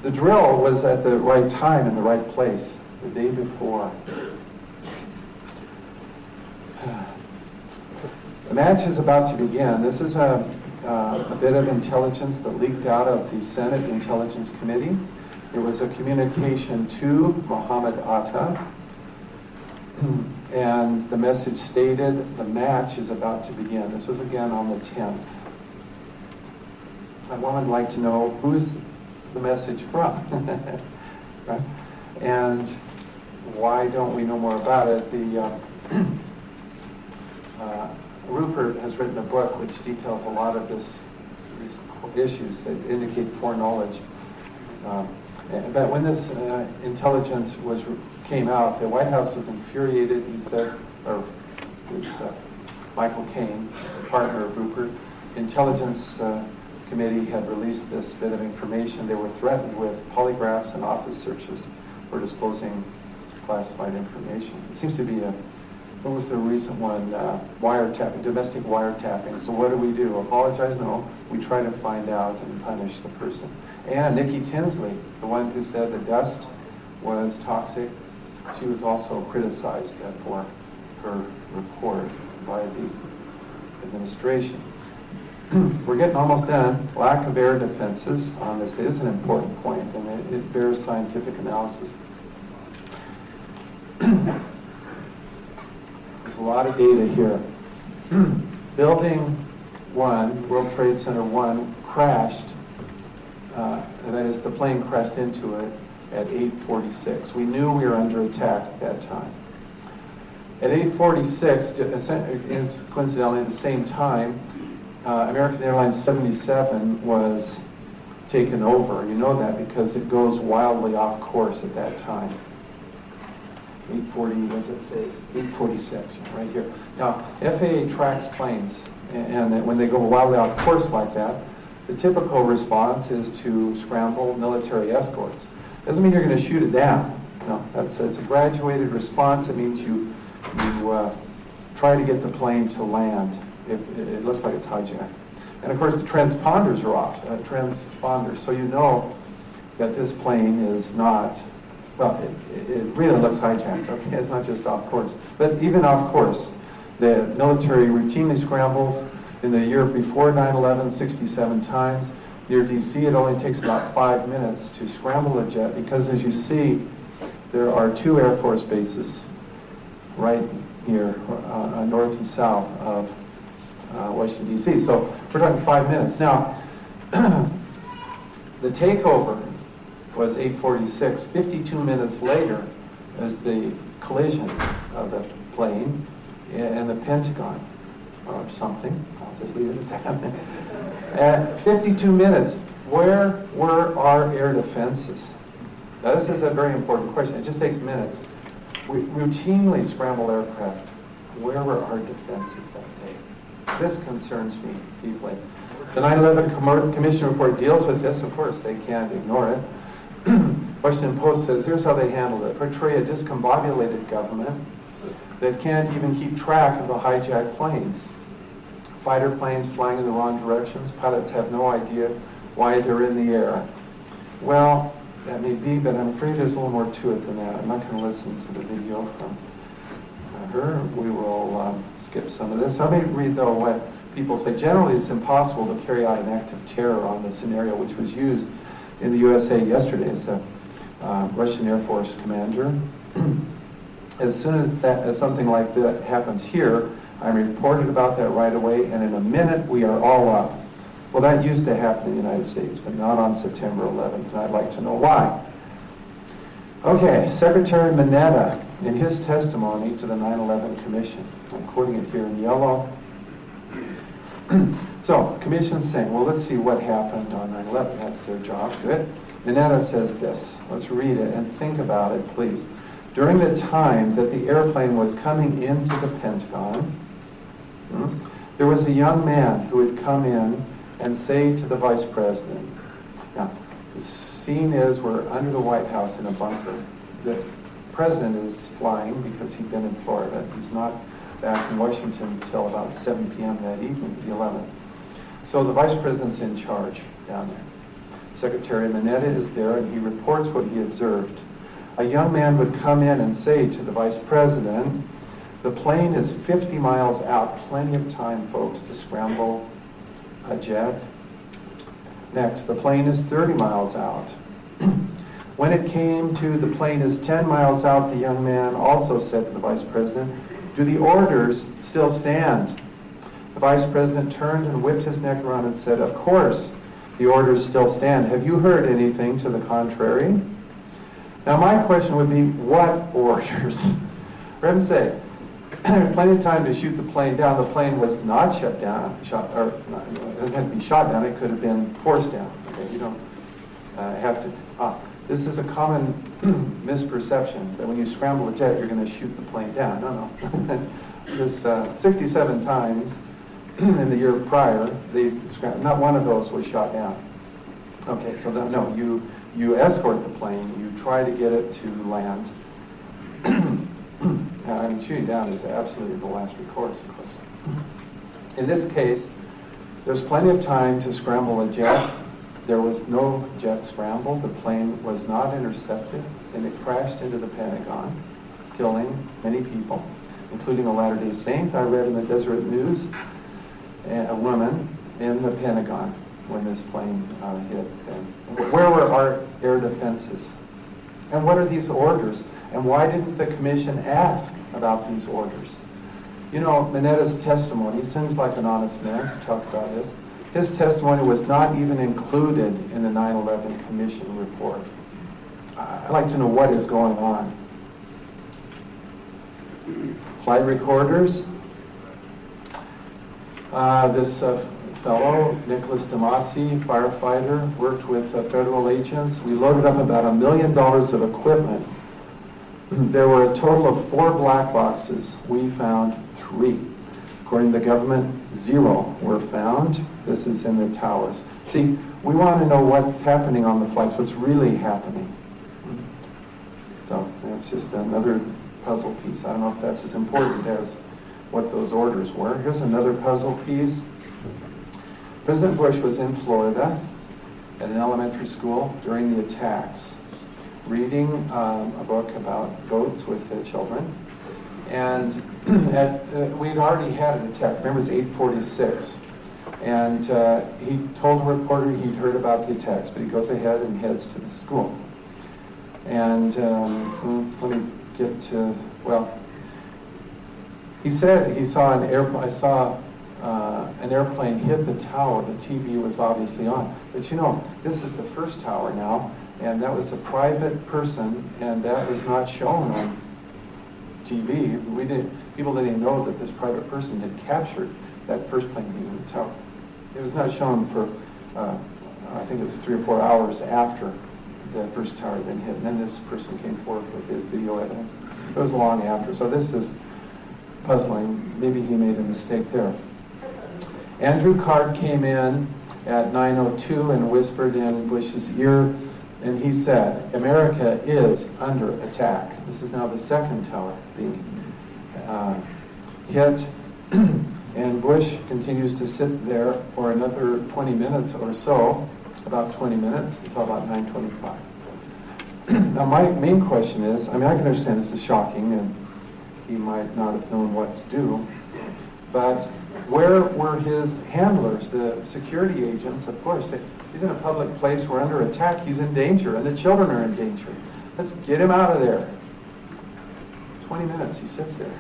drill was at the right time in the right place, the day before. The match is about to begin. This is a bit of intelligence that leaked out of the Senate Intelligence Committee. There was a communication to Mohammed Atta, and the message stated the match is about to begin. This was again on the 10th. I would like to know who is the message from, right? And why don't we know more about it? Rupert has written a book which details a lot of these issues that indicate foreknowledge. But when this intelligence came out, the White House was infuriated. He said, or Michael Caine, a partner of Rupert, intelligence committee had released this bit of information, they were threatened with polygraphs and office searches for disclosing classified information. It seems to be what was the recent one? Wiretapping, domestic wiretapping. So what do? Apologize? No. We try to find out and punish the person. And Nikki Tinsley, the one who said the dust was toxic, she was also criticized for her report by the administration. We're getting almost done. Lack of air defenses on this is an important point, and it bears scientific analysis. There's a lot of data here. Building 1, World Trade Center 1, crashed, that is, the plane crashed into it at 8:46. We knew we were under attack at that time. At 8:46, coincidentally at the same time, American Airlines 77 was taken over. You know that because it goes wildly off course at that time. 840, what does it say? 846, right here. Now, FAA tracks planes, and when they go wildly off course like that, the typical response is to scramble military escorts. Doesn't mean you're going to shoot it down. No, it's a graduated response. It means you try to get the plane to land if it looks like it's hijacked. And of course, the transponders are off. Transponders, so you know that this plane is not. Well, it really looks hijacked. Okay, it's not just off course, but even off course, the military routinely scrambles. In the year before 9/11, 67 times. Near DC, it only takes about 5 minutes to scramble a jet because, as you see, there are 2 Air Force bases right here, north and south of Washington, D.C. So we're talking 5 minutes. Now, the takeover was 8:46. 52 minutes later is the collision of the plane and the Pentagon, or something. I'll just leave it at that. At 52 minutes, where were our air defenses? Now, this is a very important question. It just takes minutes. We routinely scramble aircraft. Where were our defenses that day? This concerns me deeply. The 9/11 Commission report deals with this. Of course, they can't ignore it. Washington Post says, here's how they handled it. Portray a discombobulated government that can't even keep track of the hijacked planes. Fighter planes flying in the wrong directions. Pilots have no idea why they're in the air. Well, that may be, but I'm afraid there's a little more to it than that. I'm not going to listen to the video from her. We will skip some of this. Let me read, though, what people say. Generally, it's impossible to carry out an act of terror on the scenario which was used in the USA yesterday as a Russian Air Force commander. As soon as something like that happens here, I reported about that right away, and in a minute we are all up. Well, that used to happen in the United States, but not on September 11th, and I'd like to know why. Okay, Secretary Mineta, in his testimony to the 9/11 Commission, I'm quoting it here in yellow. So, Commission's saying, well, let's see what happened on 9/11. That's their job. Good. Mineta says this. Let's read it and think about it, please. During the time that the airplane was coming into the Pentagon, there was a young man who would come in and say to the Vice President, now, the scene is we're under the White House in a bunker. The President is flying because he'd been in Florida. He's not back in Washington until about 7 p.m. that evening, the 11th. So the Vice President's in charge down there. Secretary Mineta is there, and he reports what he observed. A young man would come in and say to the Vice President, the plane is 50 miles out. Plenty of time, folks, to scramble a jet. Next, the plane is 30 miles out. When it came to the plane is 10 miles out, the young man also said to the Vice President, do the orders still stand? The Vice President turned and whipped his neck around and said, of course, the orders still stand. Have you heard anything to the contrary? Now, my question would be, what orders? For heaven's sake, there's plenty of time to shoot the plane down. The plane was not shut down, it had to be shot down. It could have been forced down. Okay, you don't have to. This is a common misperception that when you scramble a jet, you're going to shoot the plane down. No. This 67 times in the year prior, not one of those was shot down. Okay, so no, you escort the plane, you try to get it to land. I mean, shooting down is absolutely the last recourse, of course. In this case, there's plenty of time to scramble a jet. There was no jet scramble. The plane was not intercepted, and it crashed into the Pentagon, killing many people, including a Latter-day Saint. I read in the Deseret News, a woman in the Pentagon when this plane hit. And where were our air defenses? And what are these orders? And why didn't the commission ask about these orders? You know, Minetta's testimony, he seems like an honest man to talk about this. His testimony was not even included in the 9/11 Commission report. I'd like to know what is going on. Flight recorders. This fellow, Nicholas DeMasi, firefighter, worked with federal agents. We loaded up about $1 million of equipment. There were a total of 4 black boxes. We found 3. According to the government, 0 were found. This is in the towers. See, we want to know what's happening on the flights, what's really happening. So that's just another puzzle piece. I don't know if that's as important as what those orders were. Here's another puzzle piece. President Bush was in Florida at an elementary school during the attacks, reading a book about goats with the children. And we'd already had an attack. Remember, it was 8:46. And he told the reporter he'd heard about the attacks, but he goes ahead and heads to the school. And let me get to, well, he said he saw an airplane. I saw an airplane hit the tower. The TV was obviously on. But you know, this is the first tower now, and that was a private person, and that was not shown on TV. People didn't even know that this private person had captured that first plane hitting the tower. It was not shown for, I think it was 3 or 4 hours after the first tower had been hit, and then this person came forward with his video evidence. It was long after, so this is puzzling. Maybe he made a mistake there. Andrew Card came in at 9:02 and whispered in Bush's ear, and he said, "America is under attack." This is now the second tower being hit, and Bush continues to sit there for another 20 minutes or so, about 20 minutes, until about 9:25. Now my main question is, I mean, I can understand this is shocking, and he might not have known what to do, but where were his handlers, the security agents? Of course, he's in a public place, we're under attack, he's in danger, and the children are in danger. Let's get him out of there. 20 minutes, he sits there.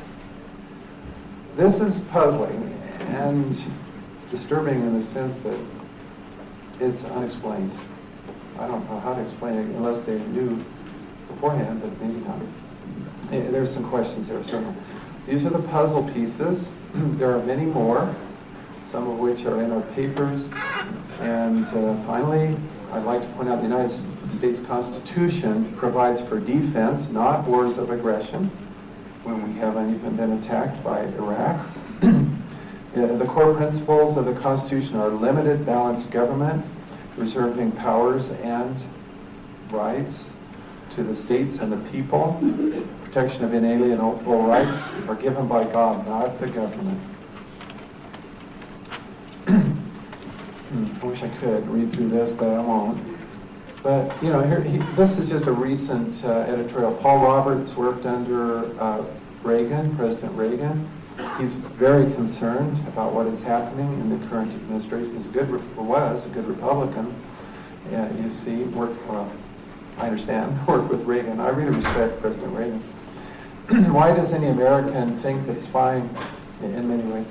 This is puzzling and disturbing in the sense that it's unexplained. I don't know how to explain it unless they knew beforehand, but maybe not. There's some questions there, certainly. These are the puzzle pieces. There are many more, some of which are in our papers. And finally, I'd like to point out the United States Constitution provides for defense, not wars of aggression, when we haven't even been attacked by Iraq. The core principles of the Constitution are limited, balanced government, reserving powers and rights to the states and the people. Protection of inalienable rights are given by God, not the government. I wish I could read through this, but I won't. But, you know, this is just a recent editorial. Paul Roberts worked under Reagan, President Reagan. He's very concerned about what is happening in the current administration. He's was a good Republican. And you see, I understand, worked with Reagan. I really respect President Reagan. Why does any American think that spying, in many ways,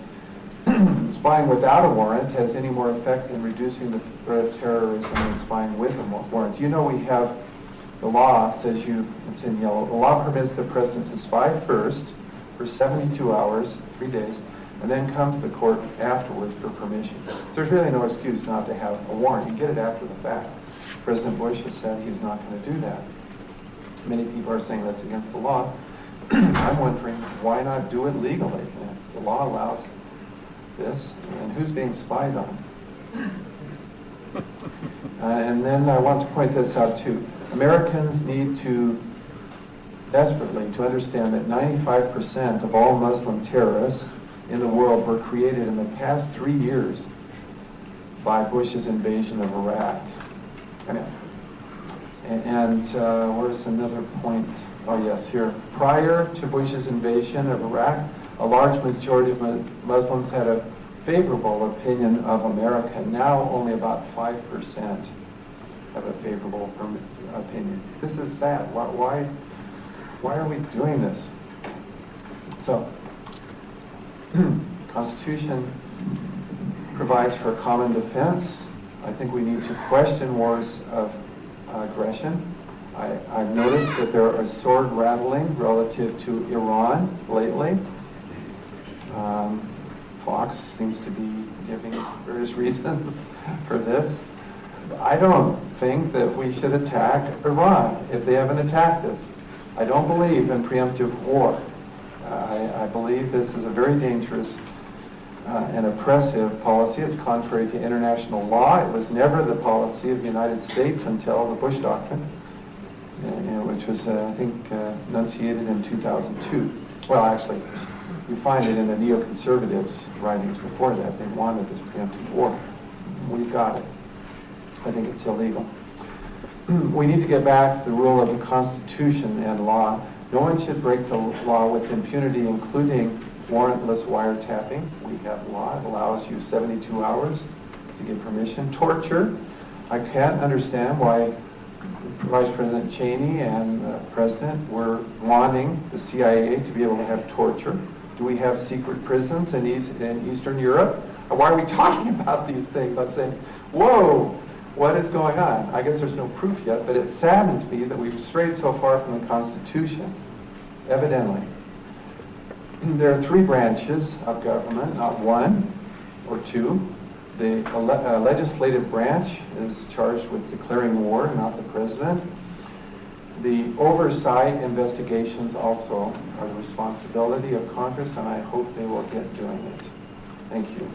spying without a warrant has any more effect in reducing the threat of terrorism than spying with a warrant? You know, we have, the law says it's in yellow, the law permits the president to spy first for 72 hours, 3 days, and then come to the court afterwards for permission. So there's really no excuse not to have a warrant. You get it after the fact. President Bush has said he's not going to do that. Many people are saying that's against the law. I'm wondering, why not do it legally? The law allows this, and who's being spied on. And then I want to point this out too. Americans need to desperately to understand that 95% of all Muslim terrorists in the world were created in the past 3 years by Bush's invasion of Iraq. And where's another point? Oh yes, here. Prior to Bush's invasion of Iraq, a large majority of Muslims had a favorable opinion of America. Now only about 5% have a favorable opinion. This is sad. Why are we doing this? So, Constitution provides for common defense. I think we need to question wars of aggression. I've noticed that there are sword rattling relative to Iran lately. Fox seems to be giving various reasons for this. I don't think that we should attack Iran if they haven't attacked us. I don't believe in preemptive war. I believe this is a very dangerous and oppressive policy. It's contrary to international law. It was never the policy of the United States until the Bush Doctrine, which was, I think, enunciated in 2002. Well, actually, you find it in the neoconservatives' writings before that. They wanted this preemptive war. We got it. I think it's illegal. We need to get back to the rule of the Constitution and law. No one should break the law with impunity, including warrantless wiretapping. We have law. It allows you 72 hours to give permission. Torture. I can't understand why Vice President Cheney and the President were wanting the CIA to be able to have torture. Do we have secret prisons in Eastern Europe? Why are we talking about these things? I'm saying, whoa, what is going on? I guess there's no proof yet, but it saddens me that we've strayed so far from the Constitution, evidently. There are 3 branches of government, not 1 or 2. The legislative branch is charged with declaring war, not the president. The oversight investigations also are the responsibility of Congress, and I hope they will get doing it. Thank you.